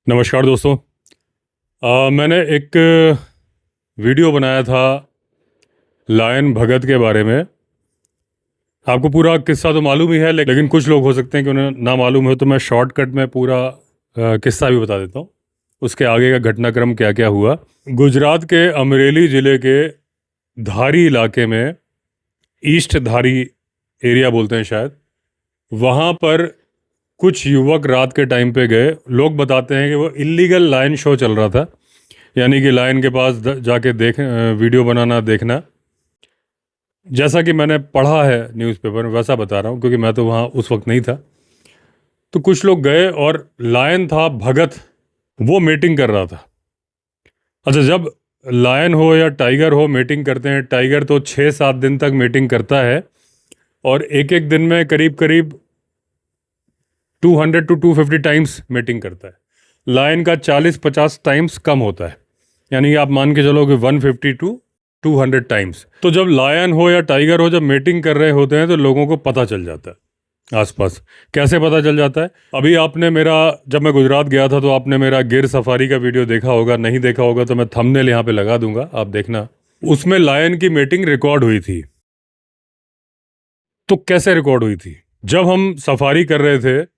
नमस्कार दोस्तों। मैंने एक वीडियो बनाया था लायन भगत के बारे में। आपको पूरा किस्सा तो मालूम ही है, लेकिन कुछ लोग हो सकते हैं कि उन्हें ना मालूम हो, तो मैं शॉर्टकट में पूरा किस्सा भी बता देता हूँ, उसके आगे का घटनाक्रम क्या क्या हुआ। गुजरात के अमरेली ज़िले के धारी इलाके में, ईस्ट धारी एरिया बोलते हैं शायद, वहाँ पर कुछ युवक रात के टाइम पे गए। लोग बताते हैं कि वो इलीगल लायन शो चल रहा था, यानी कि लायन के पास जाके वीडियो बनाना देखना। जैसा कि मैंने पढ़ा है न्यूज़पेपर में वैसा बता रहा हूँ, क्योंकि मैं तो वहाँ उस वक्त नहीं था। तो कुछ लोग गए और लायन था भगत, वो मीटिंग कर रहा था। अच्छा, जब लायन हो या टाइगर हो मीटिंग करते हैं, टाइगर तो 6-7 दिन तक मीटिंग करता है और एक एक दिन में करीब करीब 200 to 250 टाइम्स मीटिंग करता है। लायन का 40-50 टाइम्स कम होता है, यानी कि आप मान के चलो कि 150 to 200 टाइम्स। तो जब लायन हो या टाइगर हो, जब मीटिंग कर रहे होते हैं तो लोगों को पता चल जाता है आसपास। कैसे पता चल जाता है? अभी आपने मेरा, जब मैं गुजरात गया था तो आपने मेरा गिर सफारी का वीडियो देखा होगा। नहीं देखा होगा तो मैं थंबनेल यहाँ पे लगा दूंगा, आप देखना। उसमें लायन की मीटिंग रिकॉर्ड हुई थी। तो कैसे रिकॉर्ड हुई थी? जब हम सफारी कर रहे थे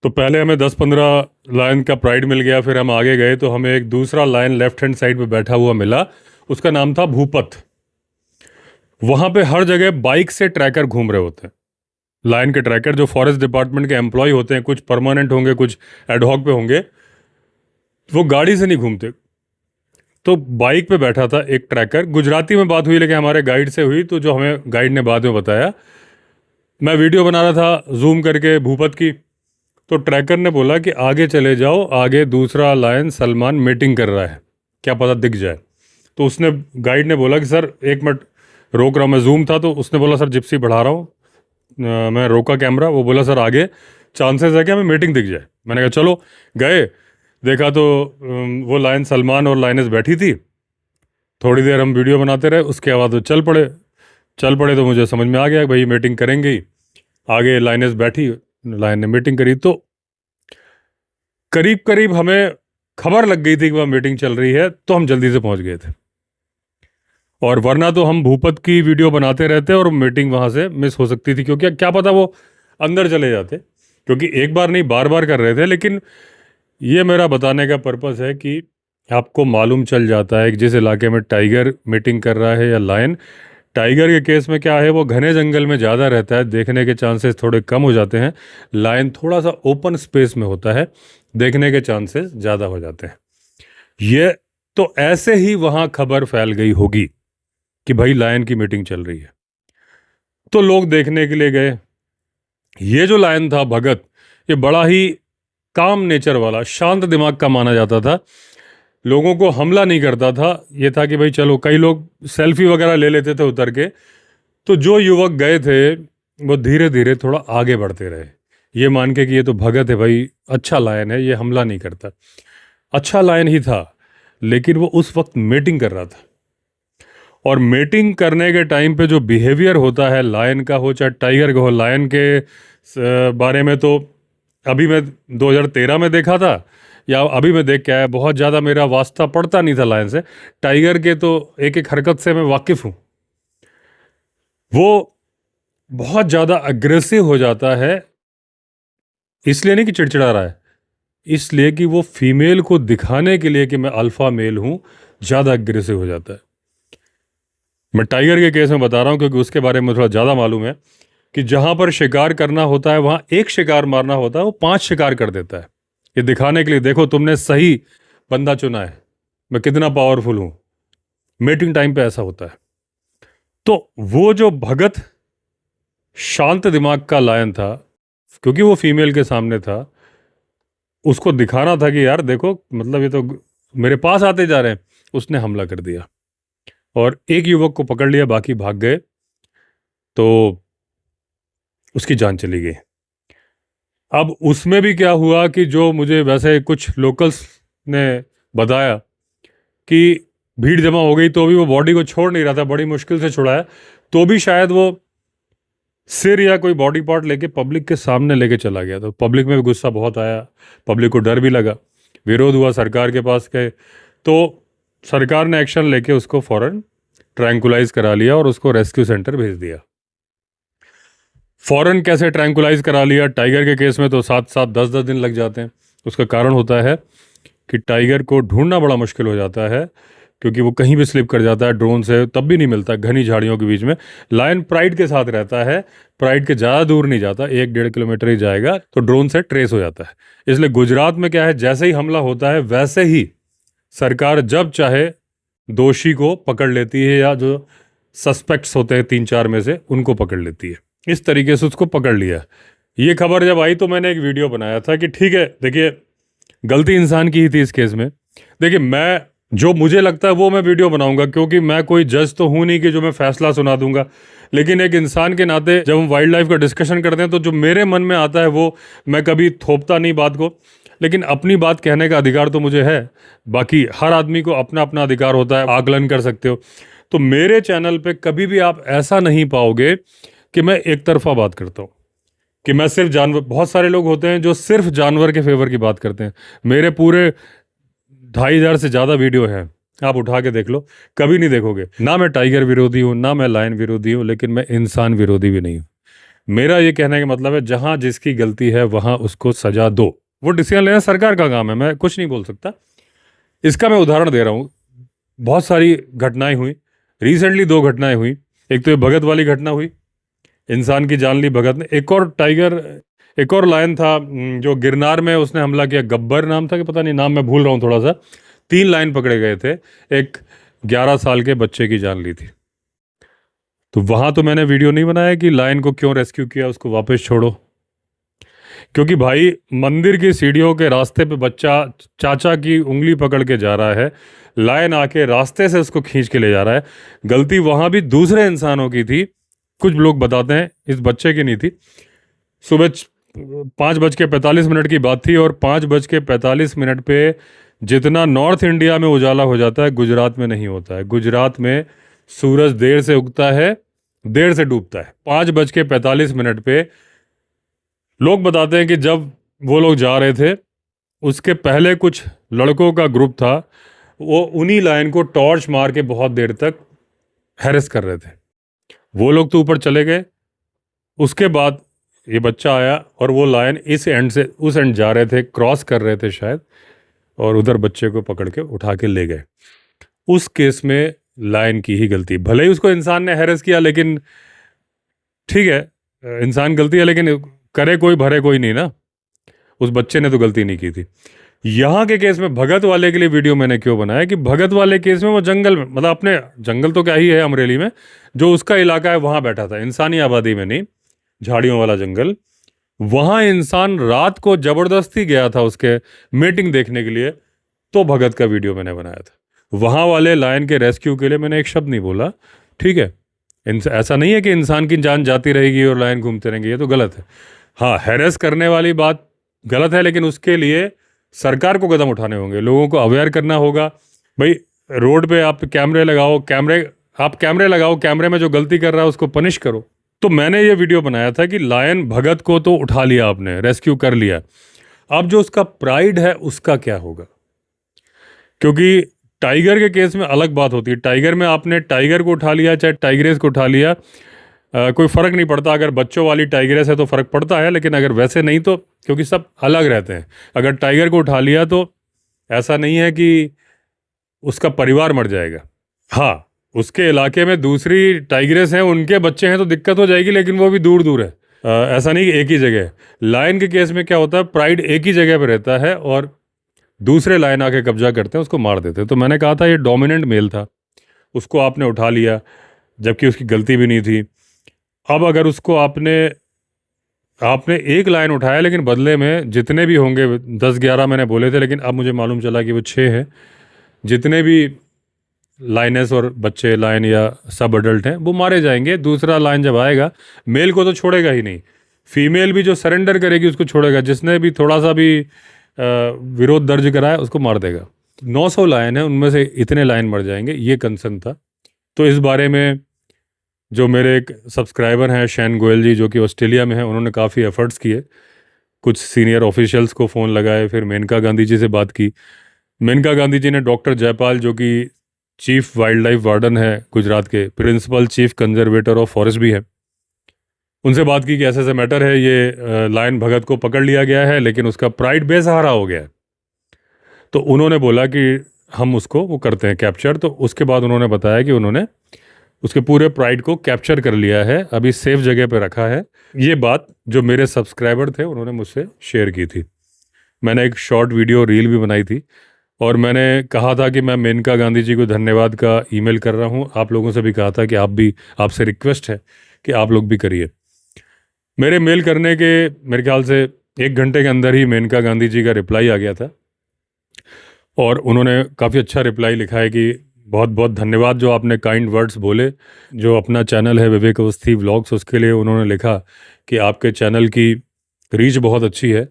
तो पहले हमें 10-15 लायन का प्राइड मिल गया। फिर हम आगे गए तो हमें एक दूसरा लायन लेफ्ट हैंड साइड पे बैठा हुआ मिला। उसका नाम था भूपत। वहाँ पे हर जगह बाइक से ट्रैकर घूम रहे होते हैं। लायन के ट्रैकर जो फॉरेस्ट डिपार्टमेंट के एम्प्लॉय होते हैं, कुछ परमानेंट होंगे, कुछ एडहॉक पे होंगे, वो गाड़ी से नहीं घूमते। तो बाइक पे बैठा था एक ट्रैकर। गुजराती में बात हुई, लेकिन हमारे गाइड से हुई, तो जो हमें गाइड ने बाद में बताया। मैं वीडियो बना रहा था जूम करके भूपत की, तो ट्रैकर ने बोला कि आगे चले जाओ, आगे दूसरा लायन सलमान मीटिंग कर रहा है, क्या पता दिख जाए। तो उसने, गाइड ने बोला कि सर एक मिनट रोक रहा हूँ। मैं जूम था तो उसने बोला सर जिप्सी बढ़ा रहा हूँ। मैं रोका कैमरा। वो बोला सर आगे चांसेस है कि हमें मीटिंग दिख जाए। मैंने कहा चलो। गए, देखा तो वो लायन सलमान और लायनेस बैठी थी। थोड़ी देर हम वीडियो बनाते रहे, उसके बाद वो चल पड़े तो मुझे समझ में आ गया कि भाई मीटिंग करेंगे ही। आगे लायनेस बैठी, लायन ने मीटिंग करी। तो करीब करीब हमें खबर लग गई थी कि वह मीटिंग चल रही है, तो हम जल्दी से पहुंच गए थे। और वरना तो हम भूपत की वीडियो बनाते रहते और मीटिंग वहां से मिस हो सकती थी, क्योंकि क्या पता वो अंदर चले जाते। क्योंकि एक बार नहीं, बार बार कर रहे थे। लेकिन ये मेरा बताने का पर्पस है कि आपको मालूम चल जाता है कि जिस इलाके में टाइगर मीटिंग कर रहा है या लायन। टाइगर के केस में क्या है, वो घने जंगल में ज़्यादा रहता है, देखने के चांसेस थोड़े कम हो जाते हैं। लायन थोड़ा सा ओपन स्पेस में होता है, देखने के चांसेस ज़्यादा हो जाते हैं। ये तो ऐसे ही वहाँ खबर फैल गई होगी कि भाई लायन की मीटिंग चल रही है, तो लोग देखने के लिए गए। ये जो लायन था भगत, ये बड़ा ही काम नेचर वाला, शांत दिमाग का माना जाता था। लोगों को हमला नहीं करता था। ये था कि भाई चलो, कई लोग सेल्फी वगैरह ले लेते थे उतर के। तो जो युवक गए थे वो धीरे धीरे थोड़ा आगे बढ़ते रहे, ये मान के कि ये तो भगत है भाई, अच्छा लायन है, ये हमला नहीं करता। अच्छा लायन ही था, लेकिन वो उस वक्त मीटिंग कर रहा था। और मीटिंग करने के टाइम पे जो बिहेवियर होता है, लायन का हो चाहे टाइगर का हो। लायन के बारे में तो अभी मैं 2013 में देखा था, या अभी मैं देख के आया। बहुत ज़्यादा मेरा वास्ता पड़ता नहीं था लायन से। टाइगर के तो एक एक हरकत से मैं वाकिफ़ हूँ। वो बहुत ज़्यादा अग्रेसिव हो जाता है, इसलिए नहीं कि चिड़चिड़ा रहा है, इसलिए कि वो फीमेल को दिखाने के लिए कि मैं अल्फ़ा मेल हूँ, ज़्यादा अग्रेसिव हो जाता है। मैं टाइगर के केस में बता रहा हूँ क्योंकि उसके बारे में थोड़ा ज़्यादा मालूम है कि जहाँ पर शिकार करना होता है, वहाँ एक शिकार मारना होता है, वो 5 शिकार कर देता है, ये दिखाने के लिए देखो तुमने सही बंदा चुना है, मैं कितना पावरफुल हूँ। मीटिंग टाइम पे ऐसा होता है। तो वो जो भगत शांत दिमाग का लायन था, क्योंकि वो फीमेल के सामने था, उसको दिखाना था कि यार देखो, मतलब ये तो मेरे पास आते जा रहे हैं। उसने हमला कर दिया और एक युवक को पकड़ लिया, बाकी भाग गए। तो उसकी जान चली गई। अब उसमें भी क्या हुआ कि जो मुझे वैसे कुछ लोकल्स ने बताया कि भीड़ जमा हो गई तो भी वो बॉडी को छोड़ नहीं रहा था, बड़ी मुश्किल से छुड़ाया। तो भी शायद वो सिर या कोई बॉडी पार्ट लेके पब्लिक के सामने लेके चला गया। तो पब्लिक में भी गुस्सा बहुत आया, पब्लिक को डर भी लगा। विरोध हुआ, सरकार के पास गए, तो सरकार ने एक्शन लेके उसको फ़ौरन ट्रैंकुलाइज करा लिया और उसको रेस्क्यू सेंटर भेज दिया। फ़ौरन कैसे ट्रैंकुलाइज करा लिया? टाइगर के केस में तो 7-7 10-10 दिन लग जाते हैं। उसका कारण होता है कि टाइगर को ढूंढना बड़ा मुश्किल हो जाता है, क्योंकि वो कहीं भी स्लिप कर जाता है ड्रोन से, तब भी नहीं मिलता घनी झाड़ियों के बीच में। लायन प्राइड के साथ रहता है, प्राइड के ज़्यादा दूर नहीं जाता, 1-1.5 किलोमीटर ही जाएगा तो ड्रोन से ट्रेस हो जाता है। इसलिए गुजरात में क्या है, जैसे ही हमला होता है वैसे ही सरकार जब चाहे दोषी को पकड़ लेती है, या जो सस्पेक्ट्स होते हैं 3-4 में से उनको पकड़ लेती है। इस तरीके से उसको पकड़ लिया। ये खबर जब आई तो मैंने एक वीडियो बनाया था कि ठीक है, देखिए गलती इंसान की ही थी इस केस में। देखिए, मैं जो मुझे लगता है वो मैं वीडियो बनाऊंगा, क्योंकि मैं कोई जज तो हूं नहीं कि जो मैं फैसला सुना दूंगा। लेकिन एक इंसान के नाते जब हम वाइल्ड लाइफ का डिस्कशन करते हैं तो जो मेरे मन में आता है वो मैं कभी थोपता नहीं बात को, लेकिन अपनी बात कहने का अधिकार तो मुझे है। बाकी हर आदमी को अपना अपना अधिकार होता है, आकलन कर सकते हो। तो मेरे चैनल पे कभी भी आप ऐसा नहीं पाओगे कि मैं एक तरफा बात करता हूँ, कि मैं सिर्फ जानवर, बहुत सारे लोग होते हैं जो सिर्फ जानवर के फेवर की बात करते हैं। मेरे पूरे 2,500 से ज़्यादा वीडियो हैं, आप उठा के देख लो, कभी नहीं देखोगे। ना मैं टाइगर विरोधी हूँ, ना मैं लायन विरोधी हूँ, लेकिन मैं इंसान विरोधी भी नहीं हूँ। मेरा ये कहने का मतलब है, जहाँ जिसकी गलती है वहाँ उसको सजा दो। वो डिसीजन लेना सरकार का काम है, मैं कुछ नहीं बोल सकता। इसका मैं उदाहरण दे रहा हूँ। बहुत सारी घटनाएं हुई, रिसेंटली 2 घटनाएं हुई। एक तो ये भगत वाली घटना हुई, इंसान की जान ली भगत ने। एक और टाइगर, एक और लायन था जो गिरनार में उसने हमला किया, गब्बर नाम था कि पता नहीं, नाम मैं भूल रहा हूँ थोड़ा सा। 3 लायन पकड़े गए थे, एक 11 साल के बच्चे की जान ली थी। तो वहां तो मैंने वीडियो नहीं बनाया कि लायन को क्यों रेस्क्यू किया, उसको वापस छोड़ो। क्योंकि भाई मंदिर की सीढ़ियों के रास्ते पे बच्चा चाचा की उंगली पकड़ के जा रहा है, लायन आके रास्ते से उसको खींच के ले जा रहा है। गलती वहां भी दूसरे इंसानों की थी, कुछ लोग बताते हैं इस बच्चे की नहीं थी। सुबह 5:45 की बात थी, और 5:45 पे जितना नॉर्थ इंडिया में उजाला हो जाता है, गुजरात में नहीं होता है। गुजरात में सूरज देर से उगता है, देर से डूबता है। 5:45 पे लोग बताते हैं कि जब वो लोग जा रहे थे, उसके पहले कुछ लड़कों का ग्रुप था, वो उन्हीं लायन को टॉर्च मार के बहुत देर तक हैरेस कर रहे थे। वो लोग तो ऊपर चले गए, उसके बाद ये बच्चा आया और वो लायन इस एंड से उस एंड जा रहे थे, क्रॉस कर रहे थे शायद, और उधर बच्चे को पकड़ के उठा के ले गए। उस केस में लायन की ही गलती, भले ही उसको इंसान ने हैरेस किया, लेकिन ठीक है, इंसान गलती है, लेकिन करे कोई भरे कोई नहीं ना। उस बच्चे ने तो गलती नहीं की थी। यहाँ के केस में भगत वाले के लिए वीडियो मैंने क्यों बनाया कि भगत वाले केस में वो जंगल में, मतलब अपने जंगल तो क्या ही है अमरेली में, जो उसका इलाका है वहाँ बैठा था, इंसानी आबादी में नहीं, झाड़ियों वाला जंगल। वहाँ इंसान रात को जबरदस्ती गया था उसके मीटिंग देखने के लिए, तो भगत का वीडियो मैंने बनाया था। वहाँ वाले लायन के रेस्क्यू के लिए मैंने एक शब्द नहीं बोला, ठीक है। ऐसा नहीं है कि इंसान की जान जाती रहेगी और लायन घूमते रहेंगे, ये तो गलत है। हाँ, हैरेस करने वाली बात गलत है, लेकिन उसके लिए सरकार को कदम उठाने होंगे, लोगों को अवेयर करना होगा। भाई रोड पे आप कैमरे लगाओ, कैमरे में जो गलती कर रहा है उसको पनिश करो। तो मैंने ये वीडियो बनाया था कि लायन भगत को तो उठा लिया आपने, रेस्क्यू कर लिया, अब जो उसका प्राइड है उसका क्या होगा? क्योंकि टाइगर के केस में अलग बात होती है। टाइगर में आपने टाइगर को उठा लिया चाहे टाइग्रेस को उठा लिया, कोई फ़र्क नहीं पड़ता। अगर बच्चों वाली टाइग्रेस है तो फ़र्क पड़ता है, लेकिन अगर वैसे नहीं तो, क्योंकि सब अलग रहते हैं। अगर टाइगर को उठा लिया तो ऐसा नहीं है कि उसका परिवार मर जाएगा। हाँ, उसके इलाके में दूसरी टाइग्रेस हैं, उनके बच्चे हैं तो दिक्कत हो जाएगी, लेकिन वो भी दूर दूर है। ऐसा नहीं कि एक ही जगह है। लायन के केस में क्या होता है, प्राइड एक ही जगह पर रहता है और दूसरे लायन आके कब्जा करते हैं, उसको मार देते हैं। तो मैंने कहा था ये डोमिनेंट मेल था, उसको आपने उठा लिया जबकि उसकी गलती भी नहीं थी। अब अगर उसको आपने एक लाइन उठाया, लेकिन बदले में जितने भी होंगे, 10-11 मैंने बोले थे, लेकिन अब मुझे मालूम चला कि वो 6 हैं। जितने भी लाइनेस और बच्चे लाइन या सब अडल्ट हैं वो मारे जाएंगे। दूसरा लाइन जब आएगा, मेल को तो छोड़ेगा ही नहीं, फीमेल भी जो सरेंडर करेगी उसको छोड़ेगा। जिसने भी थोड़ा सा भी विरोध दर्ज कराया उसको मार देगा। 900 लाइन है, उनमें से इतने लाइन मर जाएंगे, ये कंसर्न था। तो इस बारे में जो मेरे एक सब्सक्राइबर हैं शैन गोयल जी, जो कि ऑस्ट्रेलिया में हैं, उन्होंने काफ़ी एफर्ट्स किए कुछ सीनियर ऑफिशियल्स को फ़ोन लगाए, फिर मेनका गांधी जी से बात की। मेनका गांधी जी ने डॉक्टर जयपाल, जो कि चीफ वाइल्ड लाइफ वार्डन है गुजरात के, principal chief conservator of forest भी है, उनसे बात की कि ऐसे ऐसे मैटर है, ये लायन भगत को पकड़ लिया गया है लेकिन उसका प्राइड बेसहारा हो गया है। तो उन्होंने बोला कि हम उसको वो करते हैं कैप्चर। तो उसके बाद उन्होंने बताया कि उन्होंने उसके पूरे प्राइड को कैप्चर कर लिया है, अभी सेफ जगह पे रखा है। ये बात जो मेरे सब्सक्राइबर थे उन्होंने मुझसे शेयर की थी। मैंने एक शॉर्ट वीडियो रील भी बनाई थी और मैंने कहा था कि मैं मेनका गांधी जी को धन्यवाद का ईमेल कर रहा हूँ। आप लोगों से भी कहा था कि आप भी, आपसे रिक्वेस्ट है कि आप लोग भी करिए। मेरे मेल करने के मेरे ख्याल से 1 घंटे के अंदर ही मेनका गांधी जी का रिप्लाई आ गया था और उन्होंने काफ़ी अच्छा रिप्लाई लिखा है कि बहुत बहुत धन्यवाद जो आपने काइंड वर्ड्स बोले। जो अपना चैनल है विवेक अवस्थी व्लॉग्स, उसके लिए उन्होंने लिखा कि आपके चैनल की रीच बहुत अच्छी है,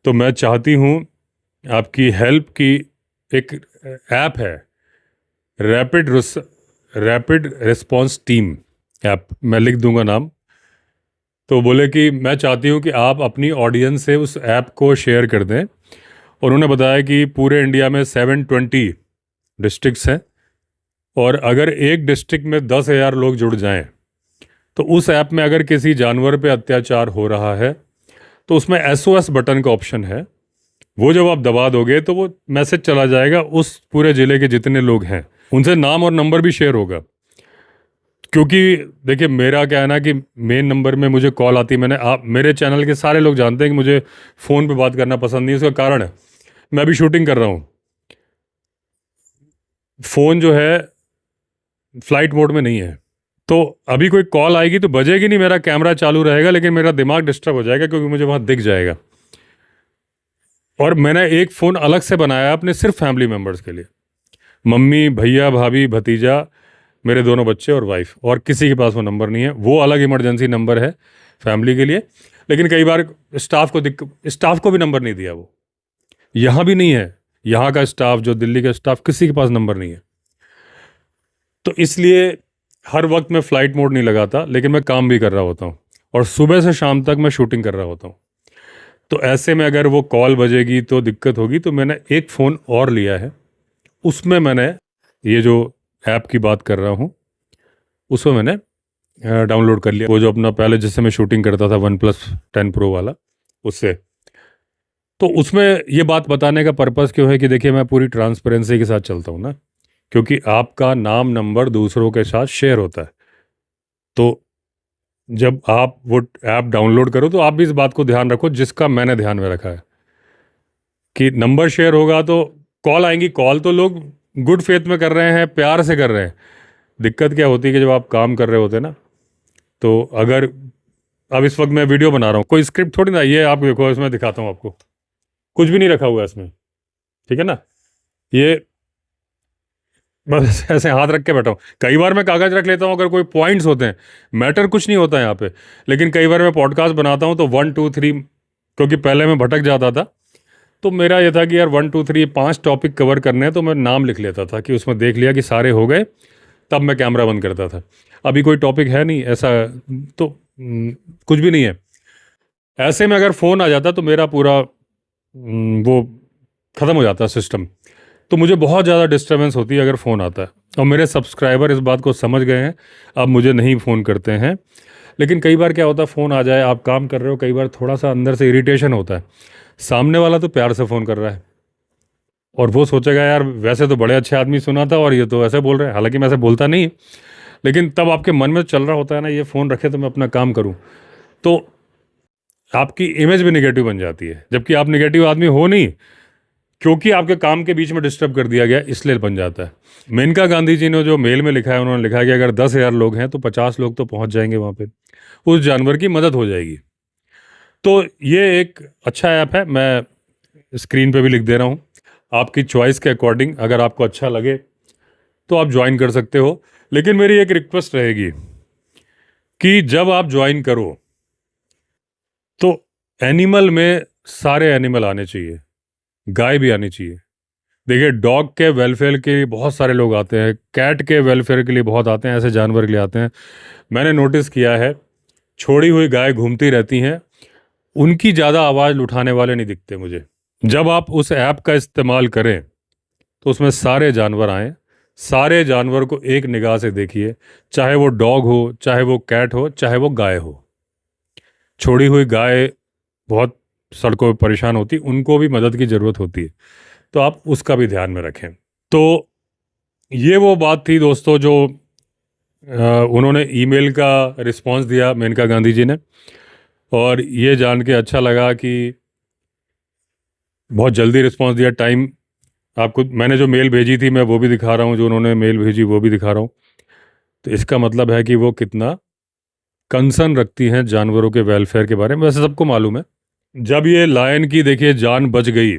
तो मैं चाहती हूँ आपकी हेल्प की। एक ऐप है रैपिड रिस्पॉन्स टीम ऐप, मैं लिख दूंगा नाम। तो बोले कि मैं चाहती हूँ कि आप अपनी ऑडियंस से उस ऐप को शेयर कर दें। उन्होंने बताया कि पूरे इंडिया में 720 डिस्ट्रिक्ट्स हैं और अगर एक डिस्ट्रिक्ट में 10,000 लोग जुड़ जाएं तो उस ऐप में अगर किसी जानवर पे अत्याचार हो रहा है तो उसमें SOS बटन का ऑप्शन है। वो जब आप दबा दोगे तो वो मैसेज चला जाएगा उस पूरे ज़िले के जितने लोग हैं, उनसे नाम और नंबर भी शेयर होगा। क्योंकि देखिए मेरा क्या है ना कि मेन नंबर में मुझे कॉल आती है। आप मेरे चैनल के सारे लोग जानते हैं कि मुझे फ़ोन पे बात करना पसंद नहीं है। उसका कारण है मैं अभी शूटिंग कर रहा हूँ, फ़ोन जो है फ्लाइट मोड में नहीं है, तो अभी कोई कॉल आएगी तो बजेगी नहीं, मेरा कैमरा चालू रहेगा लेकिन मेरा दिमाग डिस्टर्ब हो जाएगा क्योंकि मुझे वहाँ दिख जाएगा। और मैंने एक फ़ोन अलग से बनाया अपने सिर्फ फैमिली मेम्बर्स के लिए, मम्मी, भैया, भाभी, भतीजा, मेरे दोनों बच्चे और वाइफ, और किसी के पास वो नंबर नहीं है। वो अलग इमरजेंसी नंबर है फैमिली के लिए। लेकिन कई बार स्टाफ को भी नंबर नहीं दिया, वो यहाँ भी नहीं है। यहाँ का स्टाफ, जो दिल्ली का स्टाफ, किसी के पास नंबर नहीं है। तो इसलिए हर वक्त मैं फ़्लाइट मोड नहीं लगाता, लेकिन मैं काम भी कर रहा होता हूँ और सुबह से शाम तक मैं शूटिंग कर रहा होता हूँ। तो ऐसे में अगर वो कॉल बजेगी तो दिक्कत होगी। तो मैंने एक फ़ोन और लिया है, उसमें मैंने ये जो ऐप की बात कर रहा हूँ उसमें मैंने डाउनलोड कर लिया, वो जो अपना पहले जिससे मैं शूटिंग करता था OnePlus 10 Pro वाला, उससे। तो उसमें ये बात बताने का पर्पज़ क्यों है कि देखिए मैं पूरी ट्रांसपेरेंसी के साथ चलता हूँ ना, क्योंकि आपका नाम नंबर दूसरों के साथ शेयर होता है। तो जब आप वो ऐप डाउनलोड करो तो आप भी इस बात को ध्यान रखो जिसका मैंने ध्यान में रखा है कि नंबर शेयर होगा तो कॉल आएंगी। कॉल तो लोग गुड फेथ में कर रहे हैं, प्यार से कर रहे हैं। दिक्कत क्या होती है कि जब आप काम कर रहे होते हैं ना, तो अगर अब इस वक्त मैं वीडियो बना रहा हूँ, कोई स्क्रिप्ट थोड़ी ना, ये आप देखो, इसमें दिखाता हूँ आपको, कुछ भी नहीं रखा हुआ है इसमें, ठीक है ना। ये बस ऐसे हाथ रख के बैठा हूँ। कई बार मैं कागज़ रख लेता हूँ अगर कोई पॉइंट्स होते हैं, मैटर कुछ नहीं होता है यहाँ पे। लेकिन कई बार मैं पॉडकास्ट बनाता हूँ तो 1 2 3, क्योंकि पहले मैं भटक जाता था, तो मेरा ये था कि यार 1 2 3 5 टॉपिक कवर करने हैं, तो मैं नाम लिख लेता था कि उसमें देख लिया कि सारे हो गए, तब मैं कैमरा बंद करता था। अभी कोई टॉपिक है नहीं ऐसा, तो कुछ भी नहीं है। ऐसे में अगर फ़ोन आ जाता तो मेरा पूरा वो ख़त्म हो जाता सिस्टम। तो मुझे बहुत ज़्यादा डिस्टर्बेंस होती है अगर फ़ोन आता है, और मेरे सब्सक्राइबर इस बात को समझ गए हैं, अब मुझे नहीं फ़ोन करते हैं। लेकिन कई बार क्या होता है, फ़ोन आ जाए, आप काम कर रहे हो, कई बार थोड़ा सा अंदर से इरिटेशन होता है। सामने वाला तो प्यार से फ़ोन कर रहा है और वो सोचेगा यार वैसे तो बड़े अच्छे आदमी सुना था और ये तो ऐसे बोल रहे हैं, हालांकि मैं ऐसे बोलता नहीं, लेकिन तब आपके मन में चल रहा होता है ना, ये फ़ोन रखे तो मैं अपना काम करूँ, तो आपकी इमेज भी नेगेटिव बन जाती है, जबकि आप नेगेटिव आदमी हो नहीं, क्योंकि आपके काम के बीच में डिस्टर्ब कर दिया गया, इसलिए बन जाता है। मेनका गांधी जी ने जो मेल में लिखा है, उन्होंने लिखा है कि अगर 10,000 लोग हैं तो 50 लोग तो पहुंच जाएंगे वहाँ पे, उस जानवर की मदद हो जाएगी। तो ये एक अच्छा ऐप है, मैं स्क्रीन पे भी लिख दे रहा हूँ। आपकी चॉइस के अकॉर्डिंग अगर आपको अच्छा लगे तो आप ज्वाइन कर सकते हो। लेकिन मेरी एक रिक्वेस्ट रहेगी कि जब आप ज्वाइन करो तो एनिमल में सारे एनिमल आने चाहिए, गाय भी आनी चाहिए। देखिए डॉग के वेलफेयर के लिए बहुत सारे लोग आते हैं, कैट के वेलफेयर के लिए बहुत आते हैं, ऐसे जानवर के लिए आते हैं। मैंने नोटिस किया है छोड़ी हुई गाय घूमती रहती हैं, उनकी ज़्यादा आवाज़ उठाने वाले नहीं दिखते मुझे। जब आप उस ऐप का इस्तेमाल करें तो उसमें सारे जानवर आएँ, सारे जानवर को एक निगाह से देखिए, चाहे वो डॉग हो, चाहे वो कैट हो, चाहे वो गाय हो। छोड़ी हुई गाय बहुत सड़कों पर परेशान होती, उनको भी मदद की ज़रूरत होती है, तो आप उसका भी ध्यान में रखें। तो ये वो बात थी दोस्तों जो उन्होंने ईमेल का रिस्पांस दिया मेनका गांधी जी ने, और ये जान के अच्छा लगा कि बहुत जल्दी रिस्पांस दिया। टाइम आपको मैंने जो मेल भेजी थी मैं वो भी दिखा रहा हूँ, जो उन्होंने मेल भेजी वो भी दिखा रहा हूँ। तो इसका मतलब है कि वो कितना कंसर्न रखती हैं जानवरों के वेलफेयर के बारे में। वैसे सबको मालूम है। जब ये लायन की देखिए जान बच गई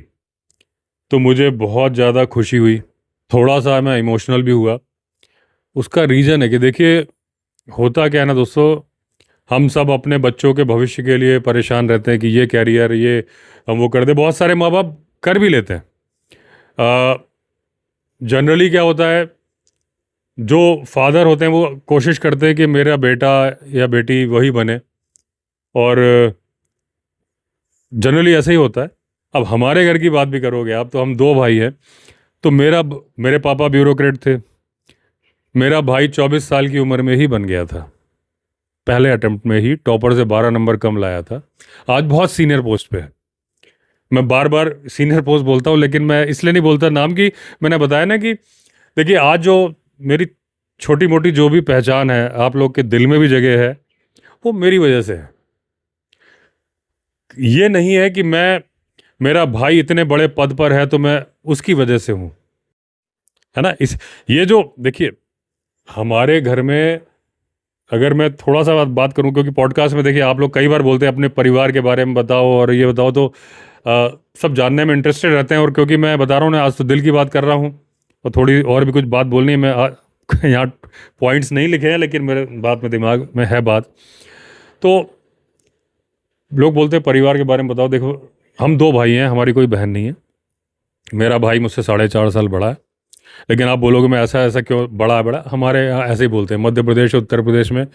तो मुझे बहुत ज़्यादा खुशी हुई, थोड़ा सा मैं इमोशनल भी हुआ। उसका रीज़न है कि देखिए होता क्या है ना दोस्तों, हम सब अपने बच्चों के भविष्य के लिए परेशान रहते हैं कि ये कैरियर, ये हम वो कर दे। बहुत सारे माँ बाप कर भी लेते हैं। जनरली क्या होता है, जो फादर होते हैं वो कोशिश करते हैं कि मेरा बेटा या बेटी वही बने, और जनरली ऐसा ही होता है। अब हमारे घर की बात भी करोगे आप, तो हम दो भाई हैं। तो मेरे पापा ब्यूरोक्रेट थे। मेरा भाई 24 साल की उम्र में ही बन गया था, पहले अटेम्प्ट में ही टॉपर से 12 नंबर कम लाया था। आज बहुत सीनियर पोस्ट पे है। मैं बार बार सीनियर पोस्ट बोलता हूँ, लेकिन मैं इसलिए नहीं बोलता नाम की, मैंने बताया ना कि देखिए आज जो मेरी छोटी मोटी जो भी पहचान है, आप लोग के दिल में भी जगह है, वो मेरी वजह से है। ये नहीं है कि मेरा भाई इतने बड़े पद पर है तो मैं उसकी वजह से हूँ, है ना। ये जो देखिए हमारे घर में, अगर मैं थोड़ा सा बात करूं, क्योंकि पॉडकास्ट में देखिए आप लोग कई बार बोलते हैं अपने परिवार के बारे में बताओ और ये बताओ, तो सब जानने में इंटरेस्टेड रहते हैं। और क्योंकि मैं बता रहा हूँ ना, आज तो दिल की बात कर रहा हूँ और थोड़ी और भी कुछ बात बोलनी है। मैं यहाँ पॉइंट्स नहीं लिखे हैं, लेकिन मेरे बात में दिमाग में है बात। तो लोग बोलते हैं परिवार के बारे में बताओ। देखो हम दो भाई हैं, हमारी कोई बहन नहीं है। मेरा भाई मुझसे 4.5 साल बड़ा है। लेकिन आप बोलोगे मैं ऐसा ऐसा क्यों, बड़ा हमारे यहाँ ऐसे ही बोलते हैं। मध्य प्रदेश उत्तर प्रदेश में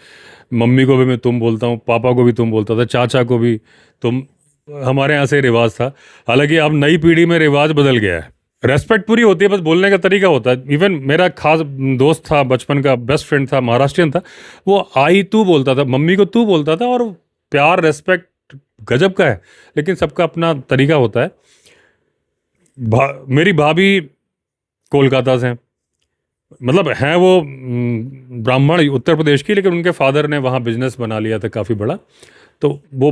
मम्मी को भी मैं तुम बोलता हूँ, पापा को भी तुम बोलता था, चाचा को भी तुम। हमारे यहाँ से रिवाज था। हालांकि अब नई पीढ़ी में रिवाज बदल गया है। रेस्पेक्ट पूरी होती है, बस बोलने का तरीका होता है। इवन मेरा खास दोस्त था, बचपन का बेस्ट फ्रेंड था, महाराष्ट्रियन था। वो आई तू बोलता था, मम्मी को तू बोलता था, और प्यार रेस्पेक्ट गजब का है। लेकिन सबका अपना तरीका होता है। मेरी भाभी कोलकाता से हैं। मतलब हैं वो ब्राह्मण उत्तर प्रदेश की, लेकिन उनके फादर ने वहाँ बिजनेस बना लिया था काफ़ी बड़ा, तो वो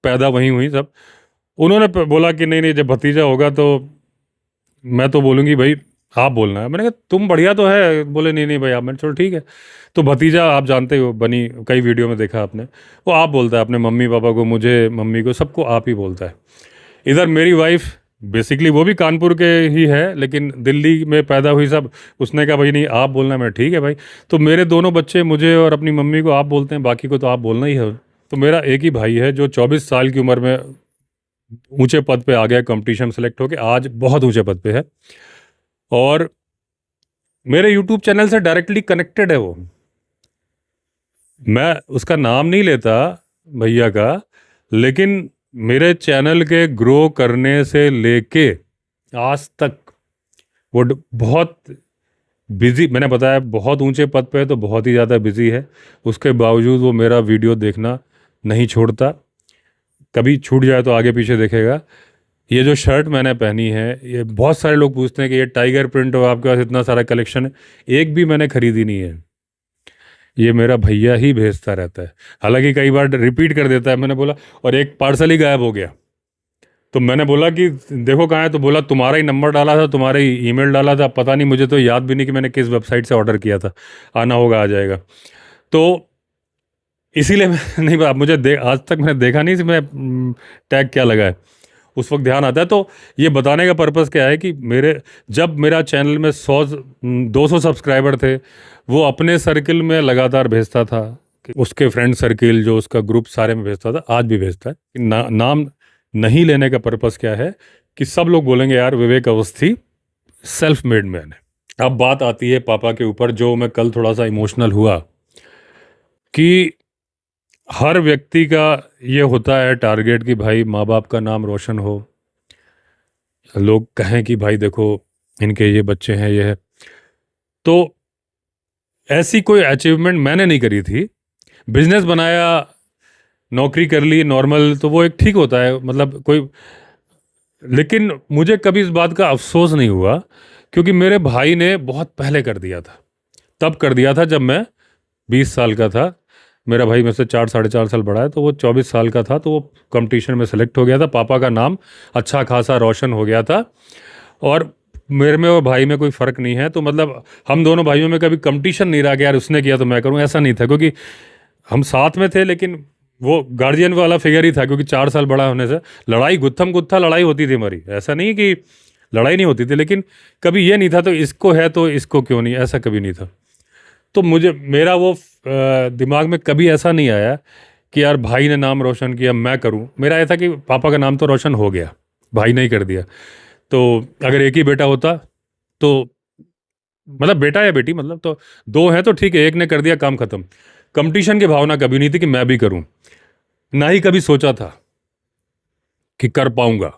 पैदा वहीं हुई सब। उन्होंने बोला कि नहीं नहीं, जब भतीजा होगा तो मैं तो बोलूँगी भाई आप बोलना है। मैंने कहा तुम बढ़िया तो है। बोले नहीं नहीं भाई आप। मैंने चलो ठीक है। तो भतीजा आप जानते हो, बनी कई वीडियो में देखा आपने, वो आप बोलता है अपने मम्मी पापा को, मुझे, मम्मी को, सबको आप ही बोलता है। इधर मेरी वाइफ बेसिकली वो भी कानपुर के ही है, लेकिन दिल्ली में पैदा हुई सब। उसने कहा भाई नहीं आप बोलना। मैं ठीक है भाई। तो मेरे दोनों बच्चे मुझे और अपनी मम्मी को आप बोलते हैं, बाकी को तो आप बोलना ही है। तो मेरा एक ही भाई है जो 24 साल की उम्र में ऊंचे पद पे आ गया, कंपटीशन सेलेक्ट होके आज बहुत ऊंचे पद पे है, और मेरे यूट्यूब चैनल से डायरेक्टली कनेक्टेड है वो। मैं उसका नाम नहीं लेता भैया का, लेकिन मेरे चैनल के ग्रो करने से लेके आज तक वो बहुत बिजी, मैंने बताया बहुत ऊंचे पद पे है, तो बहुत ही ज़्यादा बिजी है। उसके बावजूद वो मेरा वीडियो देखना नहीं छोड़ता। कभी छूट जाए तो आगे पीछे देखेगा। ये जो शर्ट मैंने पहनी है, ये बहुत सारे लोग पूछते हैं कि ये टाइगर प्रिंट हो, आपके पास इतना सारा कलेक्शन है। एक भी मैंने खरीदी नहीं है, ये मेरा भैया ही भेजता रहता है। हालांकि कई बार रिपीट कर देता है। मैंने बोला, और एक पार्सल ही गायब हो गया। तो मैंने बोला कि देखो कहाँ है, तो बोला तुम्हारा ही नंबर डाला था, तुम्हारा ही ईमेल डाला था, पता नहीं, मुझे तो याद भी नहीं कि मैंने किस वेबसाइट से ऑर्डर किया था। आना होगा, आ जाएगा। तो इसीलिए मैं नहीं, मुझे आज तक मैंने देखा नहीं कि मैं टैग क्या लगा है। उस वक्त ध्यान आता है। तो ये बताने का पर्पज़ क्या है कि जब मेरा चैनल में 200 सब्सक्राइबर थे, वो अपने सर्किल में लगातार भेजता था कि उसके फ्रेंड सर्किल जो उसका ग्रुप सारे में भेजता था, आज भी भेजता है। नाम नहीं लेने का पर्पज़ क्या है कि सब लोग बोलेंगे यार विवेक अवस्थी सेल्फ मेड मैन है। अब बात आती है पापा के ऊपर, जो मैं कल थोड़ा सा इमोशनल हुआ कि हर व्यक्ति का ये होता है टारगेट कि भाई माँ बाप का नाम रोशन हो, लोग कहें कि भाई देखो इनके ये बच्चे हैं, ये है। तो ऐसी कोई अचीवमेंट मैंने नहीं करी थी। बिजनेस बनाया, नौकरी कर ली नॉर्मल, तो वो एक ठीक होता है, मतलब कोई। लेकिन मुझे कभी इस बात का अफसोस नहीं हुआ, क्योंकि मेरे भाई ने बहुत पहले कर दिया था। तब कर दिया था जब मैं 20 साल का था। मेरा भाई मेरे से 4 साढ़े 4 साल बड़ा है, तो वो 24 साल का था, तो वो कंपटीशन में सेलेक्ट हो गया था। पापा का नाम अच्छा खासा रोशन हो गया था। और मेरे में और भाई में कोई फ़र्क नहीं है, तो मतलब हम दोनों भाइयों में कभी कंपटीशन नहीं रहा कि यार उसने किया तो मैं करूं, ऐसा नहीं था। क्योंकि हम साथ में थे, लेकिन वो गार्जियन वाला फिगर ही था, क्योंकि 4 साल बड़ा होने से लड़ाई गुत्थम गुत्था लड़ाई होती थी हमारी। ऐसा नहीं कि लड़ाई नहीं होती थी, लेकिन कभी ये नहीं था तो इसको है तो इसको क्यों नहीं, ऐसा कभी नहीं था। तो मुझे मेरा वो दिमाग में कभी ऐसा नहीं आया कि यार भाई ने नाम रोशन किया मैं करूं। मेरा ऐसा कि पापा का नाम तो रोशन हो गया, भाई ने ही कर दिया। तो अगर एक ही बेटा होता तो, मतलब बेटा या बेटी, मतलब तो दो हैं तो ठीक है, एक ने कर दिया काम खत्म। कंपटीशन की भावना कभी नहीं थी कि मैं भी करूं, ना ही कभी सोचा था कि कर पाऊंगा।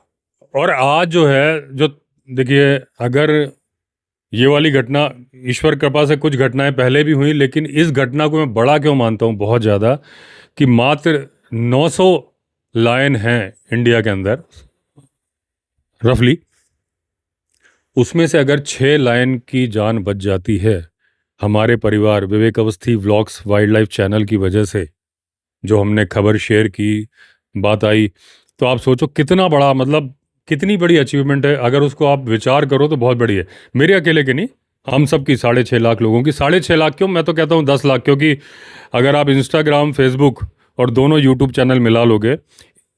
और आज जो है, जो देखिए, अगर ये वाली घटना, ईश्वर कृपा से कुछ घटनाएं पहले भी हुई, लेकिन इस घटना को मैं बड़ा क्यों मानता हूँ बहुत ज़्यादा, कि मात्र 900 लायन हैं इंडिया के अंदर रफली। उसमें से अगर 6 लायन की जान बच जाती है हमारे परिवार Vivek Awasthi vlogs wild life channel की वजह से, जो हमने खबर शेयर की, बात आई, तो आप सोचो कितना बड़ा, मतलब कितनी बड़ी अचीवमेंट है। अगर उसको आप विचार करो तो बहुत बड़ी है। मेरे अकेले की नहीं, हम सब की, 6.5 लाख लोगों की। 6.5 लाख क्यों, मैं तो कहता हूँ 10 लाख, क्योंकि अगर आप इंस्टाग्राम, फेसबुक और दोनों यूट्यूब चैनल मिला लोगे,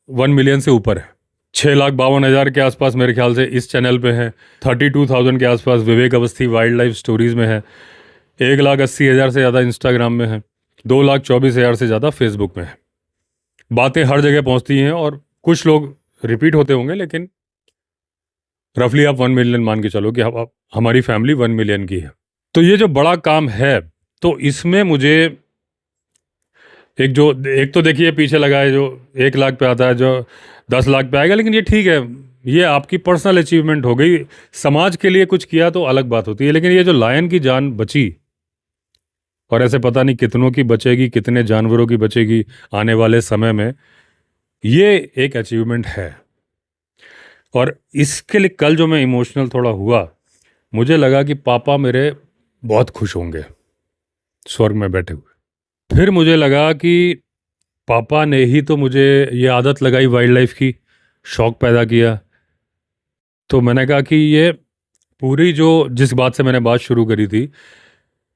1 मिलियन से ऊपर है। 6,52,000 के आसपास मेरे ख्याल से इस चैनल पे है। 32,000 के आसपास विवेक अवस्थी वाइल्ड लाइफ स्टोरीज में है। 1,80,000 से ज़्यादा इंस्टाग्राम में है। 2,24,000 से ज़्यादा फेसबुक में है। बातें हर जगह पहुंचती हैं, और कुछ लोग रिपीट होते होंगे, लेकिन रफली आप 1 मिलियन मान के चलो कि हमारी फैमिली 1 मिलियन की है। तो ये जो बड़ा काम है, तो इसमें मुझे एक तो देखिए पीछे लगा है जो 1 लाख पे आता है, जो 10 लाख पे आएगा, लेकिन ये ठीक है, ये आपकी पर्सनल अचीवमेंट हो गई। समाज के लिए कुछ किया तो अलग बात होती है, लेकिन ये जो लायन की जान बची, और ऐसे पता नहीं कितनों की बचेगी, कितने जानवरों की बचेगी आने वाले समय में, ये एक अचीवमेंट है। और इसके लिए कल जो मैं इमोशनल थोड़ा हुआ, मुझे लगा कि पापा मेरे बहुत खुश होंगे स्वर्ग में बैठे हुए। फिर मुझे लगा कि पापा ने ही तो मुझे ये आदत लगाई वाइल्ड लाइफ की, शौक पैदा किया। तो मैंने कहा कि ये पूरी जो, जिस बात से मैंने बात शुरू करी थी,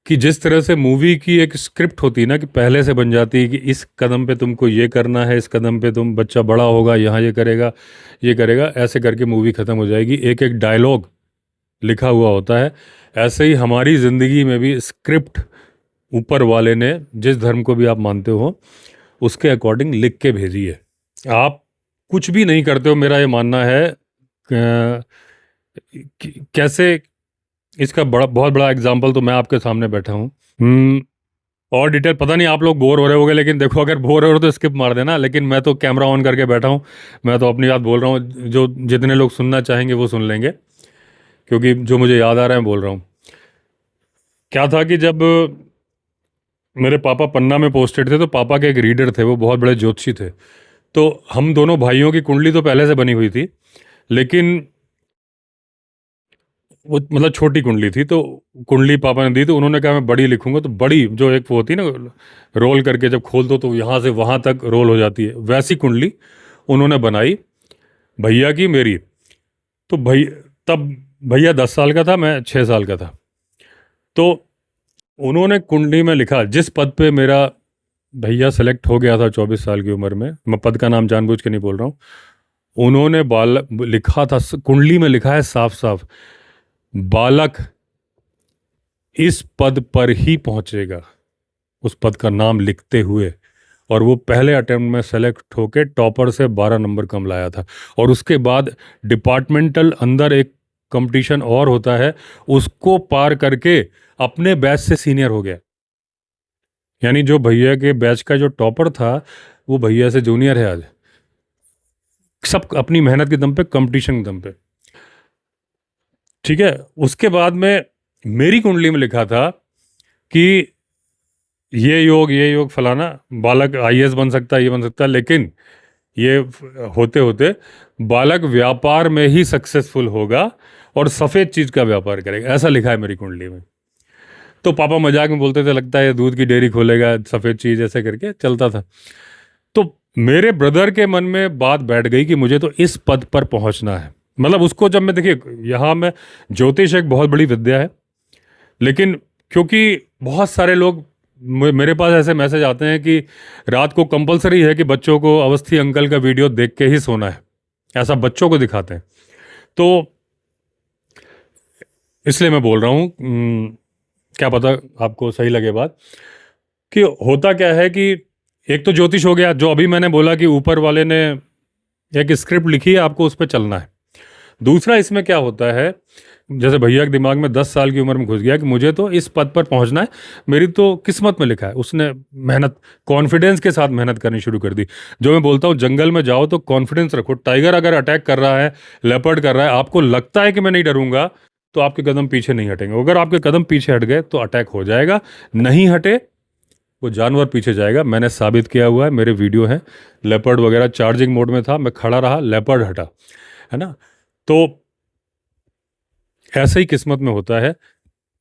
कि जिस तरह से मूवी की एक स्क्रिप्ट होती है ना, कि पहले से बन जाती है कि इस कदम पे तुमको ये करना है, इस कदम पे तुम, बच्चा बड़ा होगा यहाँ ये करेगा, ये करेगा, ऐसे करके मूवी ख़त्म हो जाएगी। एक एक डायलॉग लिखा हुआ होता है। ऐसे ही हमारी ज़िंदगी में भी स्क्रिप्ट ऊपर वाले ने, जिस धर्म को भी आप मानते हो, उसके अकॉर्डिंग लिख के भेजी है। आप कुछ भी नहीं करते हो, मेरा ये मानना है। कैसे, इसका बहुत बड़ा एग्जाम्पल तो मैं आपके सामने बैठा हूँ। और डिटेल पता नहीं, आप लोग बोर हो रहे होगे, लेकिन देखो अगर बोर हो रहे हो तो स्किप मार देना, लेकिन मैं तो कैमरा ऑन करके बैठा हूँ। मैं तो अपनी बात बोल रहा हूँ, जो जितने लोग सुनना चाहेंगे वो सुन लेंगे, क्योंकि जो मुझे याद आ रहा है बोल रहा हूँ। क्या था कि जब मेरे पापा पन्ना में पोस्टेड थे, तो पापा के एक रीडर थे, वो बहुत बड़े ज्योतिषी थे। तो हम दोनों भाइयों की कुंडली तो पहले से बनी हुई थी, लेकिन वो मतलब छोटी कुंडली थी। तो कुंडली पापा ने दी, तो उन्होंने कहा मैं बड़ी लिखूंगा। तो बड़ी जो एक वो होती है ना, रोल करके जब खोल दो तो यहाँ से वहाँ तक रोल हो जाती है, वैसी कुंडली उन्होंने बनाई भैया की, मेरी। तो तब भैया 10 साल का था, मैं 6 साल का था। तो उन्होंने कुंडली में लिखा, जिस पद पे मेरा भैया सेलेक्ट हो गया था 24 साल की उम्र में, मैं पद का नाम जानबूझ के नहीं बोल रहा हूँ, उन्होंने लिखा था, कुंडली में लिखा है साफ साफ, बालक इस पद पर ही पहुंचेगा, उस पद का नाम लिखते हुए। और वो पहले अटेम्प्ट में सेलेक्ट होके टॉपर से 12 नंबर कम लाया था। और उसके बाद डिपार्टमेंटल अंदर एक कंपटीशन और होता है, उसको पार करके अपने बैच से सीनियर हो गया। यानी जो भैया के बैच का जो टॉपर था वो भैया से जूनियर है आज। सब अपनी मेहनत के दम पे, कंपटीशन के दम पे। ठीक है। उसके बाद में मेरी कुंडली में लिखा था कि ये योग फलाना, बालक आईएएस बन सकता है, ये बन सकता है, लेकिन ये होते होते बालक व्यापार में ही सक्सेसफुल होगा और सफ़ेद चीज़ का व्यापार करेगा, ऐसा लिखा है मेरी कुंडली में। तो पापा मजाक में बोलते थे लगता है दूध की डेयरी खोलेगा, सफ़ेद चीज़, ऐसे करके चलता था। तो मेरे ब्रदर के मन में बात बैठ गई कि मुझे तो इस पद पर पहुंचना है। मतलब उसको जब मैं, देखिए यहाँ में ज्योतिष एक बहुत बड़ी विद्या है, लेकिन क्योंकि बहुत सारे लोग मेरे पास ऐसे मैसेज आते हैं कि रात को कंपलसरी है कि बच्चों को अवस्थी अंकल का वीडियो देख के ही सोना है, ऐसा बच्चों को दिखाते हैं। तो इसलिए मैं बोल रहा हूँ, क्या पता आपको सही लगे बात, कि होता क्या है कि एक तो ज्योतिष हो गया, जो अभी मैंने बोला कि ऊपर वाले ने एक स्क्रिप्ट लिखी है, आपको उस पर चलना है। दूसरा इसमें क्या होता है, जैसे भैया के दिमाग में 10 साल की उम्र में घुस गया कि मुझे तो इस पद पर पहुंचना है, मेरी तो किस्मत में लिखा है। उसने मेहनत, कॉन्फिडेंस के साथ मेहनत करनी शुरू कर दी। जो मैं बोलता हूँ, जंगल में जाओ तो कॉन्फिडेंस रखो। टाइगर अगर अटैक कर रहा है, लेपर्ड कर रहा है, आपको लगता है कि मैं नहीं डरूंगा, तो आपके कदम पीछे नहीं हटेंगे। अगर आपके कदम पीछे हट गए तो अटैक हो जाएगा, नहीं हटे वो जानवर पीछे जाएगा। मैंने साबित किया हुआ है, मेरे वीडियो हैं। लेपर्ड वगैरह चार्जिंग मोड में था, मैं खड़ा रहा, लेपर्ड हटा, है ना। तो ऐसा ही किस्मत में होता है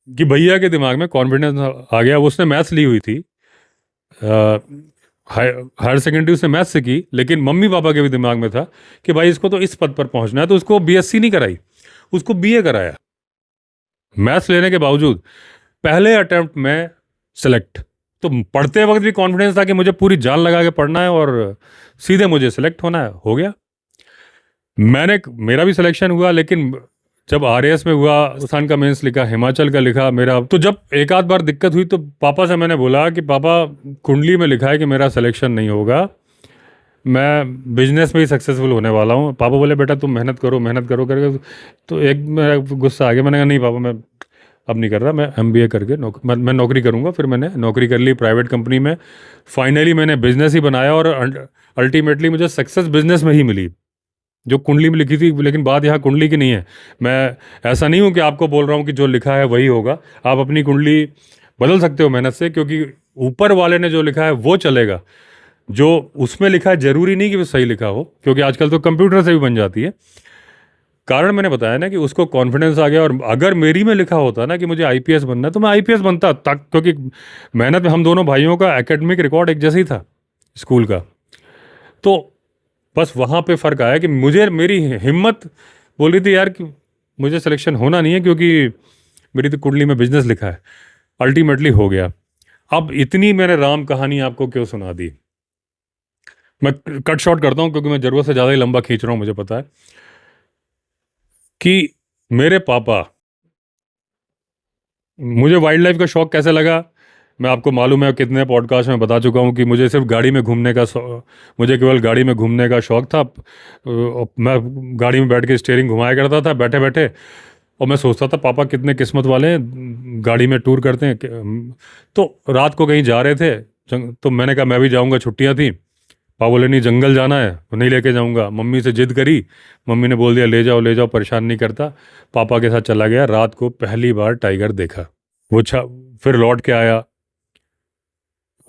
कि भैया के दिमाग में कॉन्फिडेंस आ गया। वो उसने मैथ्स ली हुई थी, हायर सेकेंडरी उसने मैथ्स से की, लेकिन मम्मी पापा के भी दिमाग में था कि भाई इसको तो इस पद पर पहुंचना है, तो उसको बीएससी नहीं कराई, उसको बीए कराया मैथ्स लेने के बावजूद। पहले अटेम्प्ट में सेलेक्ट। तो पढ़ते वक्त भी कॉन्फिडेंस था कि मुझे पूरी जान लगा के पढ़ना है और सीधे मुझे सेलेक्ट होना है, हो गया। मेरा भी सिलेक्शन हुआ, लेकिन जब आरएएस में हुआ, राजस्थान का मेंस लिखा, हिमाचल का लिखा मेरा। तो जब एक आध बार दिक्कत हुई तो पापा से मैंने बोला कि पापा, कुंडली में लिखा है कि मेरा सिलेक्शन नहीं होगा, मैं बिजनेस में ही सक्सेसफुल होने वाला हूँ। पापा बोले बेटा तुम मेहनत करो करके। तो एक मेरा गुस्सा आ गया, मैंने कहा नहीं पापा, मैं अब नहीं कर रहा, मैं एमबीए करके मैं नौकरी करूँगा। फिर मैंने नौकरी कर ली प्राइवेट कंपनी में। फाइनली मैंने बिजनेस ही बनाया और अल्टीमेटली मुझे सक्सेस बिजनेस में ही मिली, जो कुंडली में लिखी थी। लेकिन बात यहाँ कुंडली की नहीं है। मैं ऐसा नहीं हूँ कि आपको बोल रहा हूँ कि जो लिखा है वही होगा। आप अपनी कुंडली बदल सकते हो मेहनत से, क्योंकि ऊपर वाले ने जो लिखा है वो चलेगा। जो उसमें लिखा है जरूरी नहीं कि वो सही लिखा हो, क्योंकि आजकल तो कंप्यूटर से भी बन जाती है। कारण मैंने बताया ना कि उसको कॉन्फिडेंस आ गया। और अगर मेरी में लिखा होता ना कि मुझे आईपीएस बनना है, तो मैं आईपीएस बनता तक, क्योंकि मेहनत में हम दोनों भाइयों का एकेडमिक रिकॉर्ड एक जैसे ही था स्कूल का। तो बस वहाँ पे फ़र्क आया कि मुझे, मेरी हिम्मत बोल रही थी यार कि मुझे सिलेक्शन होना नहीं है, क्योंकि मेरी तो कुंडली में बिजनेस लिखा है। अल्टीमेटली हो गया। अब इतनी मैंने राम कहानी आपको क्यों सुना दी, मैं कट शॉर्ट करता हूँ क्योंकि मैं ज़रूरत से ज़्यादा ही लंबा खींच रहा हूँ, मुझे पता है। कि मेरे पापा, मुझे वाइल्ड लाइफ का शौक़ कैसे लगा, मैं आपको मालूम है कितने पॉडकास्ट में बता चुका हूँ कि मुझे सिर्फ गाड़ी में घूमने का मुझे केवल गाड़ी में घूमने का शौक़ था। मैं गाड़ी में बैठ के स्टीयरिंग घुमाया करता था बैठे बैठे, और मैं सोचता था पापा कितने किस्मत वाले हैं, गाड़ी में टूर करते हैं। तो रात को कहीं जा रहे थे, तो मैंने कहा मैं भी जाऊँगा, छुट्टियाँ थी। पापा बोले नहीं जंगल जाना है, तो नहीं लेके जाऊँगा। मम्मी से जिद करी, मम्मी ने बोल दिया ले जाओ, परेशान नहीं करता। पापा के साथ चला गया। रात को पहली बार टाइगर देखा। वो फिर लौट के आया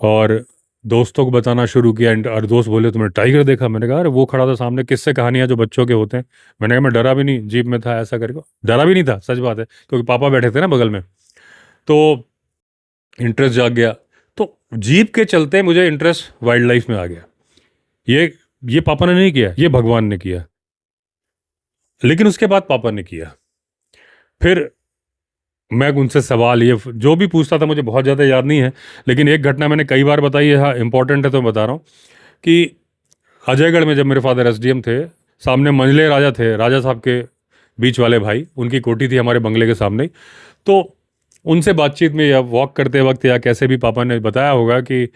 और दोस्तों को बताना शुरू किया। और दोस्त बोले तुमने टाइगर देखा? मैंने कहा अरे वो खड़ा था सामने, किससे कहानियां जो बच्चों के होते हैं। मैंने कहा मैं डरा भी नहीं, जीप में था, ऐसा करके डरा भी नहीं था, सच बात है, क्योंकि पापा बैठे थे ना बगल में। तो इंटरेस्ट जाग गया। तो जीप के चलते मुझे इंटरेस्ट वाइल्ड लाइफ में आ गया। ये पापा ने नहीं किया, ये भगवान ने किया। लेकिन उसके बाद पापा ने किया। फिर मैं उनसे सवाल ये जो भी पूछता था, मुझे बहुत ज़्यादा याद नहीं है, लेकिन एक घटना मैंने कई बार बताई है, हाँ इंपॉर्टेंट है तो मैं बता रहा हूँ। कि अजयगढ़ में जब मेरे फादर एसडीएम थे, सामने मंझले राजा थे, राजा साहब के बीच वाले भाई, उनकी कोठी थी हमारे बंगले के सामने ही। तो उनसे बातचीत में या वॉक करते वक्त या कैसे भी पापा ने बताया होगा कि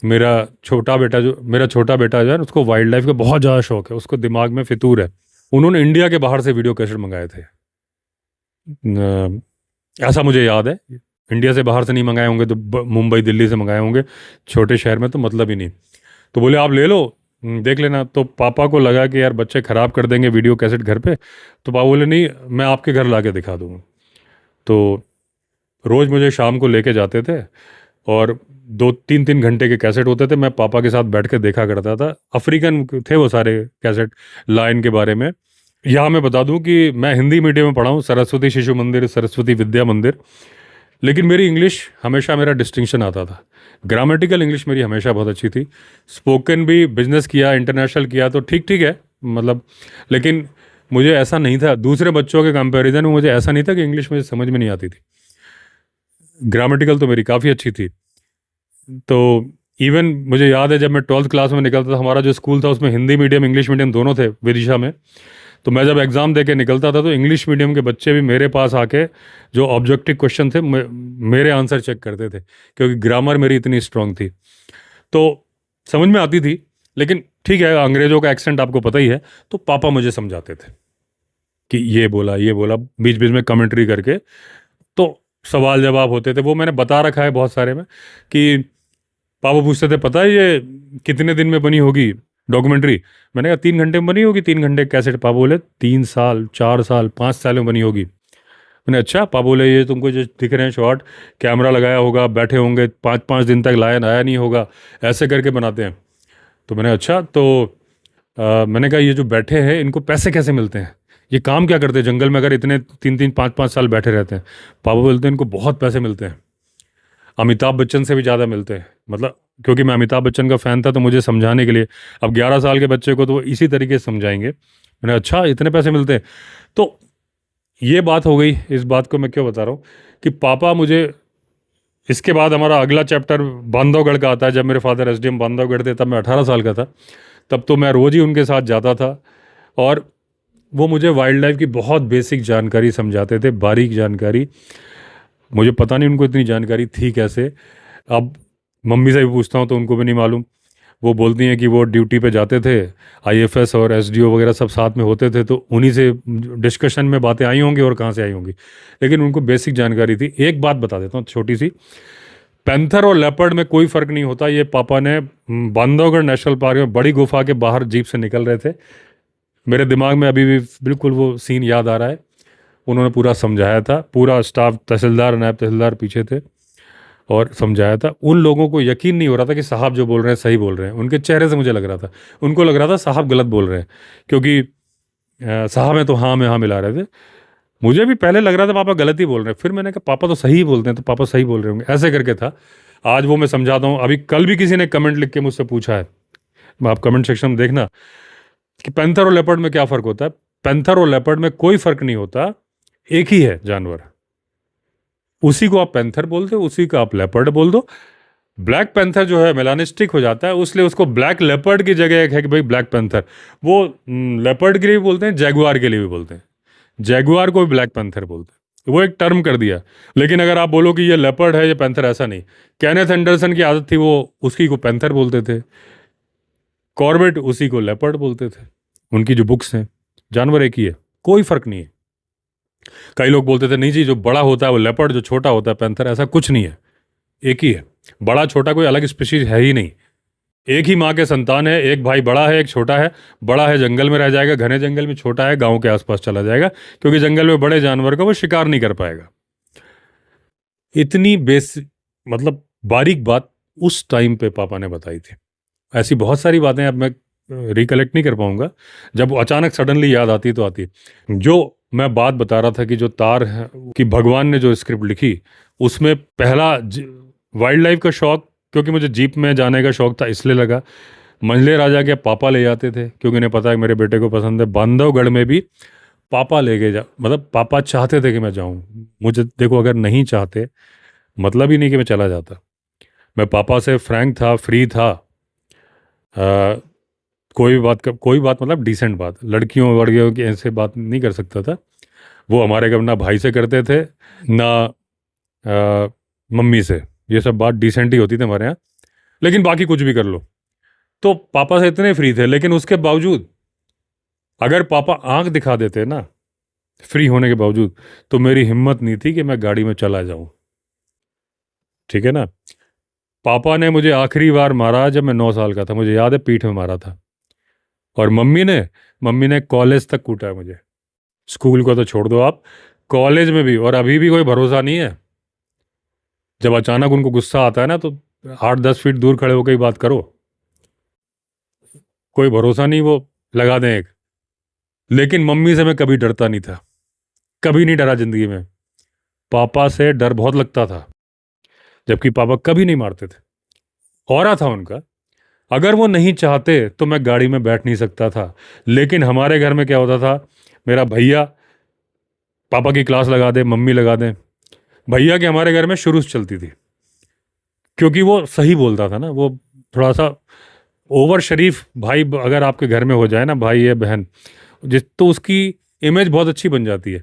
मेरा छोटा बेटा जो है उसको वाइल्ड लाइफ का बहुत ज़्यादा शौक है, उसको दिमाग में फितूर है। उन्होंने इंडिया के बाहर से वीडियो कैसेट मंगाए थे, ऐसा मुझे याद है। इंडिया से बाहर से नहीं मंगाए होंगे तो मुंबई दिल्ली से मंगाए होंगे, छोटे शहर में तो मतलब ही नहीं। तो बोले आप ले लो, देख लेना। तो पापा को लगा कि यार बच्चे ख़राब कर देंगे वीडियो कैसेट घर पे, तो पापा बोले नहीं, मैं आपके घर ला के दिखा दूँगा। तो रोज़ मुझे शाम को लेके जाते थे, और 2-3 घंटे के कैसेट होते थे, मैं पापा के साथ बैठ के देखा करता था। अफ्रीकन थे वो सारे कैसेट, लायन के बारे में। यहाँ मैं बता दूं कि मैं हिंदी मीडियम में पढ़ा हूँ, सरस्वती शिशु मंदिर, सरस्वती विद्या मंदिर। लेकिन मेरी इंग्लिश हमेशा, मेरा डिस्टिंक्शन आता था। ग्रामेटिकल इंग्लिश मेरी हमेशा बहुत अच्छी थी। स्पोकन भी, बिजनेस किया, इंटरनेशनल किया तो ठीक ठीक है मतलब। लेकिन मुझे ऐसा नहीं था, दूसरे बच्चों के कंपैरिजन में मुझे ऐसा नहीं था कि इंग्लिश मुझे समझ में नहीं आती थी। ग्रामेटिकल तो मेरी काफ़ी अच्छी थी। तो इवन मुझे याद है जब मैं 12th क्लास में निकलता था, हमारा जो स्कूल था उसमें हिंदी मीडियम इंग्लिश मीडियम दोनों थे विदिशा में। तो मैं जब एग्ज़ाम दे के निकलता था तो इंग्लिश मीडियम के बच्चे भी मेरे पास आके जो ऑब्जेक्टिव क्वेश्चन थे मेरे आंसर चेक करते थे, क्योंकि ग्रामर मेरी इतनी स्ट्रांग थी। तो समझ में आती थी। लेकिन ठीक है, अंग्रेज़ों का एक्सेंट आपको पता ही है। तो पापा मुझे समझाते थे कि ये बोला, बीच बीच में कमेंट्री करके। तो सवाल जवाब होते थे, वो मैंने बता रखा है बहुत सारे में, कि पापा पूछते थे पता है ये कितने दिन में बनी होगी डॉक्यूमेंट्री। मैंने कहा 3 घंटे में बनी होगी। 3 घंटे कैसेट। पापा बोले 3 साल, 4 साल, 5 साल में बनी होगी। मैंने अच्छा। पापा बोले ये तुमको जो दिख रहे हैं शॉर्ट, कैमरा लगाया होगा, बैठे होंगे 5-5 दिन तक, लायन आया नहीं होगा, ऐसे करके बनाते हैं। तो मैंने अच्छा। तो मैंने कहा ये जो बैठे हैं इनको पैसे कैसे मिलते हैं, ये काम क्या करते हैं जंगल में अगर इतने 3-3, 5-5 साल बैठे रहते हैं। पापा बोलते हैं इनको बहुत पैसे मिलते हैं, अमिताभ बच्चन से भी ज़्यादा मिलते हैं। मतलब क्योंकि मैं अमिताभ बच्चन का फ़ैन था तो मुझे समझाने के लिए, अब 11 साल के बच्चे को तो वो इसी तरीके से समझाएंगे। मैंने अच्छा इतने पैसे मिलते हैं। तो ये बात हो गई। इस बात को मैं क्यों बता रहा हूँ कि पापा मुझे, इसके बाद हमारा अगला चैप्टर बांधवगढ़ का आता है। जब मेरे फादर एसडीएम बांधवगढ़ थे तब मैं 18 साल का था। तब तो मैं रोज़ ही उनके साथ जाता था, और वो मुझे वाइल्ड लाइफ की बहुत बेसिक जानकारी समझाते थे, बारीक जानकारी। मुझे पता नहीं उनको इतनी जानकारी थी कैसे। अब मम्मी से भी पूछता हूँ तो उनको भी नहीं मालूम। वो बोलती हैं कि वो ड्यूटी पे जाते थे, आईएफएस और एसडीओ वगैरह सब साथ में होते थे, तो उन्हीं से डिस्कशन में बातें आई होंगी और कहाँ से आई होंगी। लेकिन उनको बेसिक जानकारी थी। एक बात बता देता हूँ छोटी सी, पैंथर और लेपर्ड में कोई फ़र्क नहीं होता। ये पापा ने बांधवगढ़ नेशनल पार्क में बड़ी गुफा के बाहर जीप से निकल रहे थे, मेरे दिमाग में अभी भी बिल्कुल वो सीन याद आ रहा है। उन्होंने पूरा समझाया था, पूरा स्टाफ, तहसीलदार, नायब तहसीलदार पीछे थे, और समझाया था। उन लोगों को यकीन नहीं हो रहा था कि साहब जो बोल रहे हैं सही बोल रहे हैं। उनके चेहरे से मुझे लग रहा था, उनको लग रहा था साहब गलत बोल रहे हैं, क्योंकि साहब में तो हाँ में हाँ मिला रहे थे। मुझे भी पहले लग रहा था पापा गलत ही बोल रहे हैं, फिर मैंने कहा पापा तो सही ही बोलते हैं, तो पापा सही बोल रहे होंगे, ऐसे करके था। आज वो मैं समझाता हूँ। अभी कल भी किसी ने कमेंट लिख के मुझसे पूछा है, आप कमेंट सेक्शन में देखना, कि पैंथर और लेपर्ड में क्या फ़र्क होता है। पैंथर और लेपर्ड में कोई फ़र्क नहीं होता, एक ही है जानवर। उसी को आप पैंथर बोलते हो, उसी को आप लेपर्ड बोल दो। ब्लैक पैंथर जो है मेलानिस्टिक हो जाता है, इसलिए उसको ब्लैक लेपर्ड की जगह एक है कि भाई ब्लैक पैंथर। वो लेपर्ड के लिए भी बोलते हैं, जैगुआर के लिए भी बोलते हैं। जैगुआर को भी ब्लैक पैंथर बोलते हैं, वो एक टर्म कर दिया। लेकिन अगर आप बोलो कि ये लेपर्ड है, ये पैंथर, ऐसा नहीं। कैनेथ एंडरसन की आदत थी, वो उसी को पैंथर बोलते थे, कॉर्बेट उसी को लेपर्ड बोलते थे। उनकी जो बुक्स हैं, जानवर एक ही है, कोई फ़र्क नहीं है। कई लोग बोलते थे नहीं जी, जो बड़ा होता है वो लेपर्ड, जो छोटा होता है पैंथर। ऐसा कुछ नहीं है, एक ही है। बड़ा छोटा कोई अलग स्पीशीज है ही नहीं, एक ही माँ के संतान है। एक भाई बड़ा है, एक छोटा है। बड़ा है जंगल में रह जाएगा, घने जंगल में, छोटा है गांव के आसपास चला जाएगा, क्योंकि जंगल में बड़े जानवर का वो शिकार नहीं कर पाएगा। इतनी मतलब बारीक बात उस टाइम पे पापा ने बताई थी। ऐसी बहुत सारी बातें अब मैं रिकलेक्ट नहीं कर पाऊंगा, जब अचानक सडनली याद आती तो आती। जो मैं बात बता रहा था कि जो तार है, कि भगवान ने जो स्क्रिप्ट लिखी, उसमें पहला वाइल्ड लाइफ का शौक, क्योंकि मुझे जीप में जाने का शौक था इसलिए लगा। मंझले राजा के पापा ले जाते थे, क्योंकि उन्हें पता है कि मेरे बेटे को पसंद है। बांधवगढ़ में भी पापा लेके जा, मतलब पापा चाहते थे कि मैं जाऊं। मुझे देखो, अगर नहीं चाहते मतलब ही नहीं कि मैं चला जाता। मैं पापा से फ्रैंक था, फ्री था। कोई बात मतलब डिसेंट बात, लड़कियों वड़कियों की ऐसे बात नहीं कर सकता था। वो हमारे घर ना भाई से करते थे, ना मम्मी से। ये सब बात डिसेंट ही होती थी हमारे यहाँ। लेकिन बाकी कुछ भी कर लो, तो पापा से इतने फ्री थे। लेकिन उसके बावजूद अगर पापा आंख दिखा देते ना, फ्री होने के बावजूद, तो मेरी हिम्मत नहीं थी कि मैं गाड़ी में चला जाऊं। ठीक है ना। पापा ने मुझे आखिरी बार मारा जब मैं 9 साल का था, मुझे याद है, पीठ में मारा था। और मम्मी ने कॉलेज तक कूटा है मुझे। स्कूल को तो छोड़ दो आप, कॉलेज में भी। और अभी भी कोई भरोसा नहीं है। जब अचानक उनको गुस्सा आता है ना, तो 8-10 फीट दूर खड़े होकर ही बात करो, कोई भरोसा नहीं, वो लगा दें एक। लेकिन मम्मी से मैं कभी डरता नहीं था, कभी नहीं डरा जिंदगी में। पापा से डर बहुत लगता था, जबकि पापा कभी नहीं मारते थे। औरा था उनका। अगर वो नहीं चाहते तो मैं गाड़ी में बैठ नहीं सकता था। लेकिन हमारे घर में क्या होता था, मेरा भैया पापा की क्लास लगा दे, मम्मी लगा दे। भैया के हमारे घर में शुरू से चलती थी, क्योंकि वो सही बोलता था ना। वो थोड़ा सा ओवर शरीफ भाई अगर आपके घर में हो जाए ना, भाई या बहन, जिस तो उसकी इमेज बहुत अच्छी बन जाती है।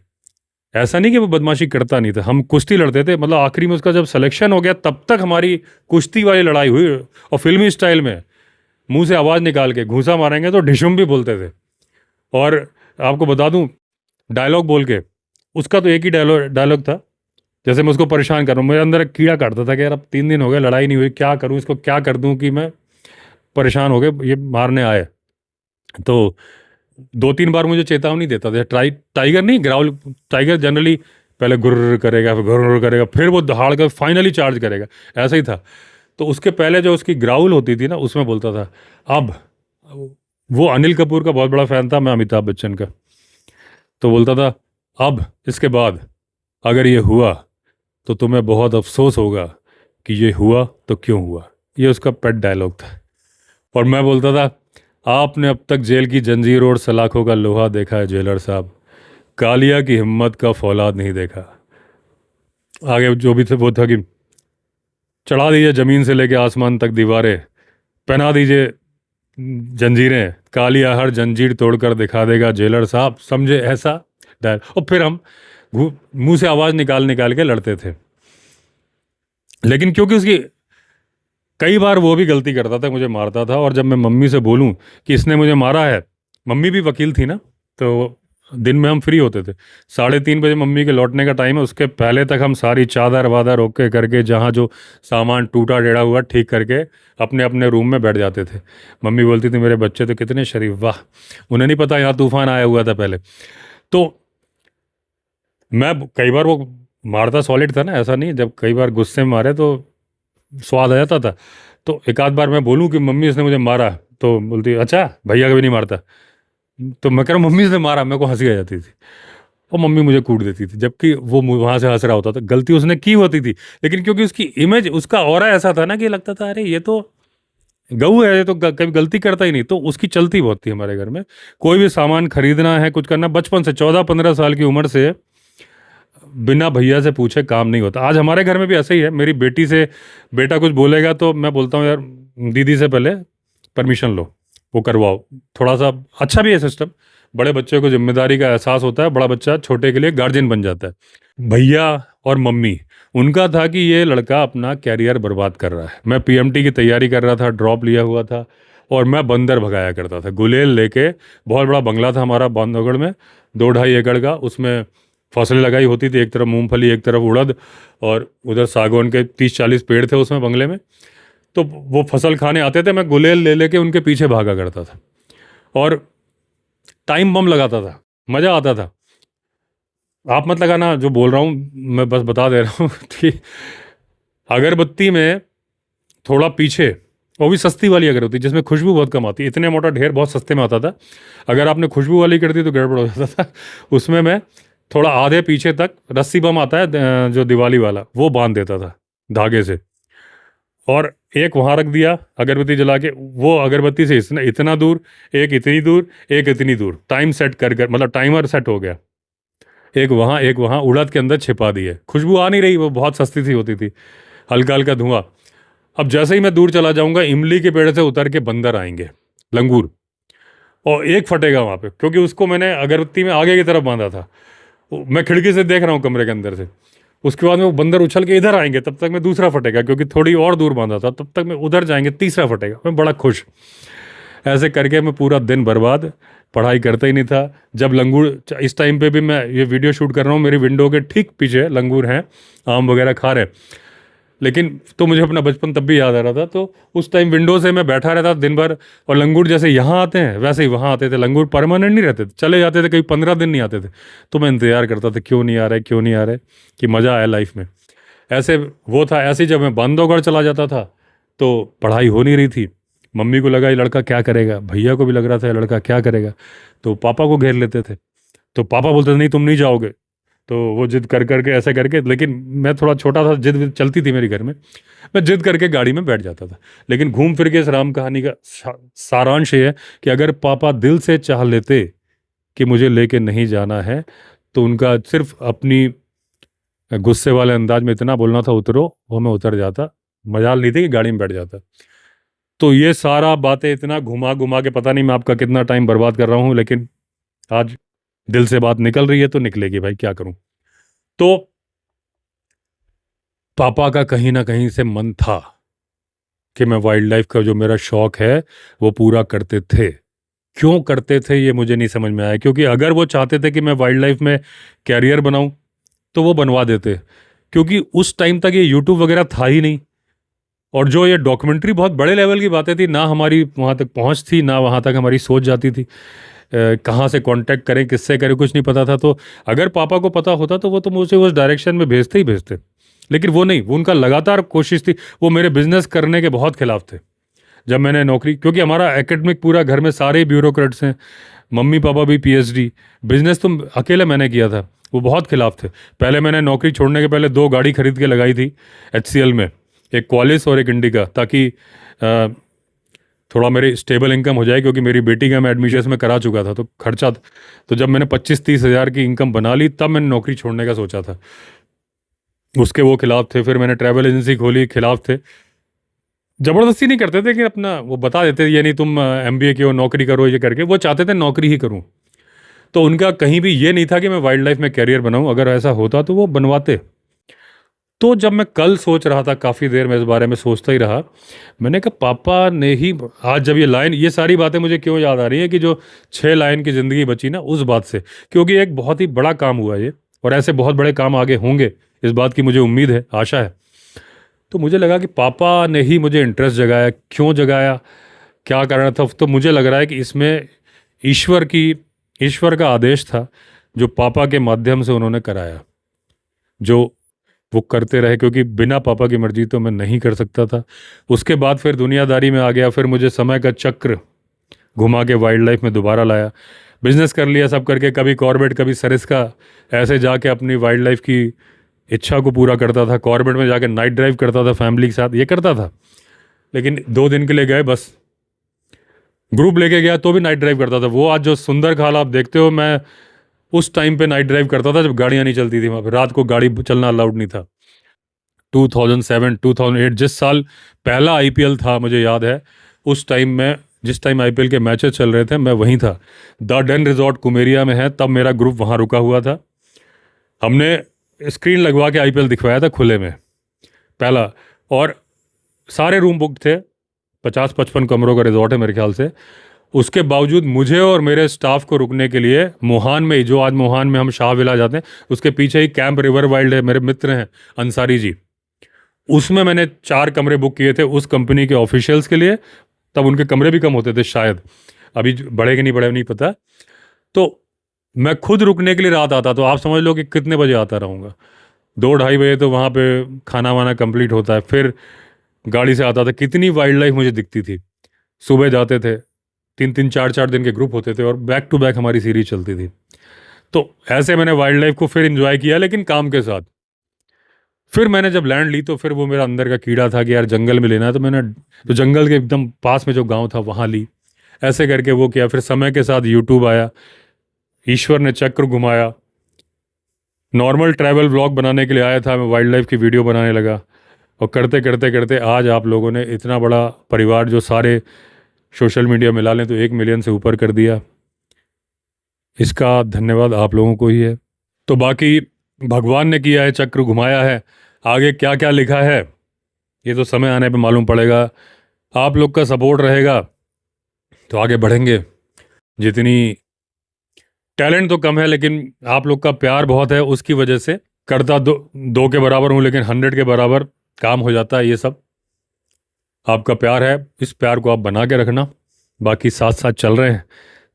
ऐसा नहीं कि वो बदमाशी करता नहीं था, हम कुश्ती लड़ते थे। मतलब आखिरी में उसका जब सिलेक्शन हो गया तब तक हमारी कुश्ती वाली लड़ाई हुई, और फिल्मी स्टाइल में, मुंह से आवाज़ निकाल के घूंसा मारेंगे तो ढिशुम भी बोलते थे। और आपको बता दूं, डायलॉग बोल के, उसका तो एक ही डायलॉग डायलॉग था। जैसे मैं उसको परेशान कर रहा हूँ, मेरे अंदर एक कीड़ा काटता था कि यार अब 3 दिन हो गए, लड़ाई नहीं हुई, क्या करूँ इसको, क्या कर दूँ कि मैं परेशान हो गए, ये मारने आए। तो 2-3 बार मुझे चेतावनी देता था, टाइगर नहीं, ग्राउल। टाइगर जनरली पहले गुर्र करेगा, फिर गुर्र करेगा, फिर वो दहाड़ कर फाइनली चार्ज करेगा। ऐसा ही था। तो उसके पहले जो उसकी ग्राउल होती थी ना, उसमें बोलता था अब। वो अनिल कपूर का बहुत बड़ा फैन था, मैं अमिताभ बच्चन का। तो बोलता था अब इसके बाद अगर ये हुआ तो तुम्हें बहुत अफसोस होगा कि ये हुआ तो क्यों हुआ। ये उसका पेट डायलॉग था। और मैं बोलता था आपने अब तक जेल की जंजीर और सलाखों का लोहा देखा है जेलर साहब, कालिया की हिम्मत का फौलाद नहीं देखा। आगे जो भी थे वो था कि चढ़ा दीजिए ज़मीन से लेके आसमान तक दीवारें, पहना दीजिए जंजीरें, कालिया हर जंजीर तोड़कर दिखा देगा जेलर साहब, समझे ऐसा डायल। और फिर हम मुंह से आवाज़ निकाल निकाल के लड़ते थे। लेकिन क्योंकि उसकी कई बार वो भी गलती करता था, मुझे मारता था। और जब मैं मम्मी से बोलूं कि इसने मुझे मारा है, मम्मी भी वकील थी ना, तो दिन में हम फ्री होते थे। 3:30 बजे मम्मी के लौटने का टाइम है, उसके पहले तक हम सारी चादर वादर ओके करके, जहाँ जो सामान टूटा टेढ़ा हुआ ठीक करके अपने अपने रूम में बैठ जाते थे। मम्मी बोलती थी मेरे बच्चे तो कितने शरीफ, वाह, उन्हें नहीं पता यहाँ तूफान आया हुआ था पहले। तो मैं कई बार वो मारता सॉलिड था ना, ऐसा नहीं, जब कई बार गुस्से में मारे तो स्वाद आ जाता था। तो एक आध बार मैं बोलूं कि मम्मी इसने मुझे मारा, तो बोलती अच्छा भैया कभी नहीं मारता। तो मैं कह रहा हूँ मम्मी ने मारा, मेरे को हंसी आ जाती थी। और मम्मी मुझे कूट देती थी, जबकि वो वहां से हंस रहा होता था, गलती उसने की होती थी। लेकिन क्योंकि उसकी इमेज, उसका ऑरा ऐसा था ना कि लगता था अरे ये तो गऊ है, ये तो कभी गलती करता ही नहीं। तो उसकी चलती बहुत थी हमारे घर में। कोई भी सामान खरीदना है, कुछ करना, बचपन से 14-15 साल की उम्र से बिना भैया से पूछे काम नहीं होता। आज हमारे घर में भी ऐसा ही है। मेरी बेटी से बेटा कुछ बोलेगा तो मैं बोलता हूँ यार दीदी से पहले परमिशन लो, वो करवाओ। थोड़ा सा अच्छा भी है सिस्टम। बड़े बच्चे को जिम्मेदारी का एहसास होता है, बड़ा बच्चा छोटे के लिए गार्जियन बन जाता है। भैया और मम्मी, उनका था कि ये लड़का अपना कैरियर बर्बाद कर रहा है। मैं पीएमटी की तैयारी कर रहा था, ड्रॉप लिया हुआ था, और मैं बंदर भगाया करता था गुलेल लेके। बहुत बड़ा बंगला था हमारा बांधवगढ़ में, 2-2.5 एकड़ का। उसमें फसलें लगाई होती थी, एक तरफ मूंगफली, एक तरफ उड़द, और उधर सागौन के 30-40 पेड़ थे उसमें बंगले में। तो वो फसल खाने आते थे, मैं गुलेल ले लेके उनके पीछे भागा करता था, और टाइम बम लगाता था, मज़ा आता था। आप मत लगाना जो बोल रहा हूँ, मैं बस बता दे रहा हूँ कि अगरबत्ती में थोड़ा पीछे, वो भी सस्ती वाली अगरबत्ती जिसमें खुशबू बहुत कम आती, इतने मोटा ढेर बहुत सस्ते में आता था। अगर आपने खुशबू वाली कर दी तो गड़बड़ हो जाता था। उसमें मैं थोड़ा आधे पीछे तक रस्सी बम आता है, जो दिवाली वाला, वो बांध देता था धागे से। और एक वहाँ रख दिया अगरबत्ती जला के, वो अगरबत्ती से इतना इतना दूर, एक इतनी दूर, एक इतनी दूर, टाइम सेट कर मतलब टाइमर सेट हो गया। एक वहाँ उड़द के अंदर छिपा दिए, खुशबू आ नहीं रही, वो बहुत सस्ती सी होती थी, हल्का हल्का धुआं। अब जैसे ही मैं दूर चला जाऊंगा, इमली के पेड़ से उतर के बंदर आएंगे, लंगूर, और एक फटेगा वहाँ पे, क्योंकि उसको मैंने अगरबत्ती में आगे की तरफ बांधा था। मैं खिड़की से देख रहा हूँ कमरे के अंदर से। उसके बाद में वो बंदर उछल के इधर आएंगे, तब तक मैं दूसरा फटेगा, क्योंकि थोड़ी और दूर बांधा था, तब तक मैं उधर जाएंगे, तीसरा फटेगा, मैं बड़ा खुश। ऐसे करके मैं पूरा दिन बर्बाद, पढ़ाई करता ही नहीं था। जब लंगूर, इस टाइम पे भी मैं ये वीडियो शूट कर रहा हूँ, मेरी विंडो के ठीक पीछे लंगूर हैं, आम वगैरह खा रहे हैं। लेकिन तो मुझे अपना बचपन तब भी याद आ रहा था। तो उस टाइम विंडो से मैं बैठा रहता दिन भर, और लंगूर जैसे यहाँ आते हैं वैसे ही वहाँ आते थे। लंगूर परमानेंट नहीं रहते थे, चले जाते थे, कभी 15 दिन नहीं आते थे। तो मैं इंतज़ार करता था क्यों नहीं आ रहे, क्यों नहीं आ रहे, कि मज़ा आया लाइफ में। ऐसे वो था। ऐसे ही जब मैं बांधवगढ़ चला जाता था तो पढ़ाई हो नहीं रही थी। मम्मी को लगा ये लड़का क्या करेगा, भैया को भी लग रहा था ये लड़का क्या करेगा, तो पापा को घेर लेते थे। तो पापा बोलते थे नहीं तुम नहीं जाओगे। तो वो जिद कर करके ऐसे करके, लेकिन मैं थोड़ा छोटा था, जिद विद चलती थी मेरी घर में, मैं जिद करके गाड़ी में बैठ जाता था। लेकिन घूम फिर के इस राम कहानी का सारांश ये है कि अगर पापा दिल से चाह लेते कि मुझे लेके नहीं जाना है, तो उनका सिर्फ अपनी गुस्से वाले अंदाज में इतना बोलना था उतरो, वो मैं उतर जाता। मजाल नहीं थी कि गाड़ी में बैठ जाता। तो ये सारा बातें इतना घुमा घुमा के, पता नहीं मैं आपका कितना टाइम बर्बाद कर रहा हूँ, लेकिन आज दिल से बात निकल रही है तो निकलेगी भाई, क्या करूं। तो पापा का कहीं ना कहीं से मन था कि मैं वाइल्ड लाइफ का जो मेरा शौक है वो पूरा करते थे। क्यों करते थे ये मुझे नहीं समझ में आया, क्योंकि अगर वो चाहते थे कि मैं वाइल्ड लाइफ में कैरियर बनाऊं तो वो बनवा देते। क्योंकि उस टाइम तक ये यूट्यूब वगैरह था ही नहीं, और जो ये डॉक्यूमेंट्री बहुत बड़े लेवल की बातें थी, ना हमारी वहाँ तक पहुँच थी, ना वहाँ तक हमारी सोच जाती थी। कहाँ से कांटेक्ट करें, किससे करें, कुछ नहीं पता था। तो अगर पापा को पता होता तो वो तो मुझे उस डायरेक्शन में भेजते ही भेजते। लेकिन वो नहीं, वो उनका लगातार कोशिश थी। वो मेरे बिजनेस करने के बहुत खिलाफ थे जब मैंने नौकरी, क्योंकि हमारा एकेडमिक पूरा घर में सारे ब्यूरोक्रेट्स हैं, मम्मी पापा भी पीएचडी। बिजनेस तो अकेले मैंने किया था, वो बहुत खिलाफ थे। पहले मैंने नौकरी छोड़ने के पहले 2 गाड़ी खरीद के लगाई थी एचसीएल में, एक क्वालिस और एक इंडिका, ताकि थोड़ा मेरी स्टेबल इनकम हो जाए, क्योंकि मेरी बेटी का मैं एडमिशन में करा चुका था तो खर्चा। तो जब मैंने 25-30 हज़ार की इनकम बना ली तब मैंने नौकरी छोड़ने का सोचा था। उसके वो खिलाफ थे। फिर मैंने ट्रैवल एजेंसी खोली, खिलाफ थे। ज़बरदस्ती नहीं करते थे कि अपना वो बता देते ये नहीं तुम एमबीए की हो, नौकरी करो, ये करके वो चाहते थे नौकरी ही करूं। तो उनका कहीं भी ये नहीं था कि मैं वाइल्ड लाइफ में कैरियर बनाऊं। अगर ऐसा होता तो वो बनवाते। तो जब मैं कल सोच रहा था, काफ़ी देर में इस बारे में सोचता ही रहा, मैंने कहा पापा ने ही, आज जब ये लाइन, ये सारी बातें मुझे क्यों याद आ रही है कि जो 6 लाइन की ज़िंदगी बची ना उस बात से, क्योंकि एक बहुत ही बड़ा काम हुआ ये, और ऐसे बहुत बड़े काम आगे होंगे, इस बात की मुझे उम्मीद है, आशा है। तो मुझे लगा कि पापा ने ही मुझे इंटरेस्ट जगाया। क्यों जगाया, क्या कारण था, तो मुझे लग रहा है कि इसमें ईश्वर का आदेश था जो पापा के माध्यम से उन्होंने कराया, जो वो करते रहे, क्योंकि बिना पापा की मर्जी तो मैं नहीं कर सकता था। उसके बाद फिर दुनियादारी में आ गया, फिर मुझे समय का चक्र घुमा के वाइल्ड लाइफ में दोबारा लाया। बिजनेस कर लिया सब करके, कभी कॉर्बेट कभी सरिस्का, ऐसे जाके अपनी वाइल्ड लाइफ की इच्छा को पूरा करता था। कॉर्बेट में जाके नाइट ड्राइव करता था फैमिली के साथ, ये करता था। लेकिन 2 दिन के लिए गए बस, ग्रुप लेके गया तो भी नाइट ड्राइव करता था। वो आज जो सुंदर खाल आप देखते हो, मैं उस टाइम पे नाइट ड्राइव करता था जब गाड़ियाँ नहीं चलती थी वहाँ पे, रात को गाड़ी चलना अलाउड नहीं था। 2007 2008 जिस साल पहला आईपीएल था मुझे याद है, उस टाइम में जिस टाइम आईपीएल के मैचेस चल रहे थे मैं वहीं था। द डन रिजॉर्ट कुमेरिया में है, तब मेरा ग्रुप वहाँ रुका हुआ था। हमने स्क्रीन लगवा के आईपीएल दिखवाया था खुले में, पहला। और सारे रूम बुक थे, 50-55 कमरों का रिजॉर्ट है मेरे ख्याल से। उसके बावजूद मुझे और मेरे स्टाफ को रुकने के लिए मोहान में ही, जो आज मोहान में हम शाह विला जाते हैं, उसके पीछे ही कैंप रिवर वाइल्ड है, मेरे मित्र हैं अंसारी जी, उसमें मैंने 4 कमरे बुक किए थे उस कंपनी के ऑफिशियल्स के लिए। तब उनके कमरे भी कम होते थे शायद, अभी बढ़े कि नहीं बढ़े नहीं पता। तो मैं खुद रुकने के लिए रात आता, तो आप समझ लो कि कितने बजे आता रहूँगा। 2-2:30 बजे तो वहाँ पे खाना वाना कंप्लीट होता है, फिर गाड़ी से आता था। कितनी वाइल्ड लाइफ मुझे दिखती थी। सुबह जाते थे, 3-3 4-4 दिन के ग्रुप होते थे, और बैक टू बैक हमारी सीरीज चलती थी। तो ऐसे मैंने वाइल्ड लाइफ को फिर इंजॉय किया, लेकिन काम के साथ। फिर मैंने जब लैंड ली तो फिर वो मेरा अंदर का कीड़ा था कि यार जंगल में लेना है, तो मैंने तो जंगल के एकदम पास में जो गांव था वहाँ ली। ऐसे करके वो किया। फिर समय के साथ यूट्यूब आया, ईश्वर ने चक्र घुमाया। नॉर्मल ट्रैवल व्लॉग बनाने के लिए आया था, मैं वाइल्ड लाइफ की वीडियो बनाने लगा, और करते करते करते आज आप लोगों ने इतना बड़ा परिवार, जो सारे सोशल मीडिया मिला लें तो 1 मिलियन से ऊपर कर दिया। इसका धन्यवाद आप लोगों को ही है। तो बाकी भगवान ने किया है, चक्र घुमाया है। आगे क्या क्या लिखा है ये तो समय आने पे मालूम पड़ेगा। आप लोग का सपोर्ट रहेगा तो आगे बढ़ेंगे। जितनी टैलेंट तो कम है, लेकिन आप लोग का प्यार बहुत है, उसकी वजह से करता दो के बराबर हूँ, लेकिन 100 के बराबर काम हो जाता है ये सब। आपका प्यार है, इस प्यार को आप बना के रखना। बाकी साथ साथ चल रहे हैं,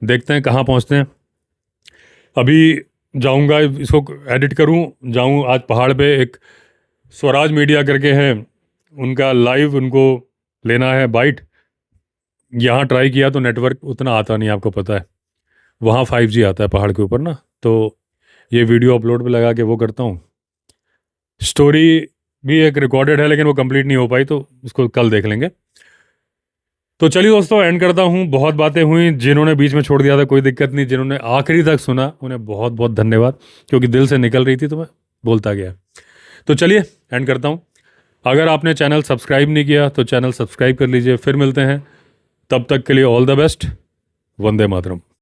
देखते हैं कहाँ पहुँचते हैं। अभी जाऊंगा, इसको एडिट करूं, जाऊं आज पहाड़ पे। एक स्वराज मीडिया करके हैं, उनका लाइव उनको लेना है बाइट। यहाँ ट्राई किया तो नेटवर्क उतना आता नहीं, आपको पता है। वहाँ 5G आता है पहाड़ के ऊपर ना, तो ये वीडियो अपलोड पे लगा के वो करता हूँ। स्टोरी भी एक रिकॉर्डेड है लेकिन वो कंप्लीट नहीं हो पाई, तो उसको कल देख लेंगे। तो चलिए दोस्तों, एंड करता हूँ। बहुत बातें हुई, जिन्होंने बीच में छोड़ दिया था कोई दिक्कत नहीं, जिन्होंने आखिरी तक सुना उन्हें बहुत बहुत धन्यवाद, क्योंकि दिल से निकल रही थी तो मैं बोलता गया। तो चलिए एंड करता हूँ। अगर आपने चैनल सब्सक्राइब नहीं किया तो चैनल सब्सक्राइब कर लीजिए। फिर मिलते हैं, तब तक के लिए all the best. Vande Mataram.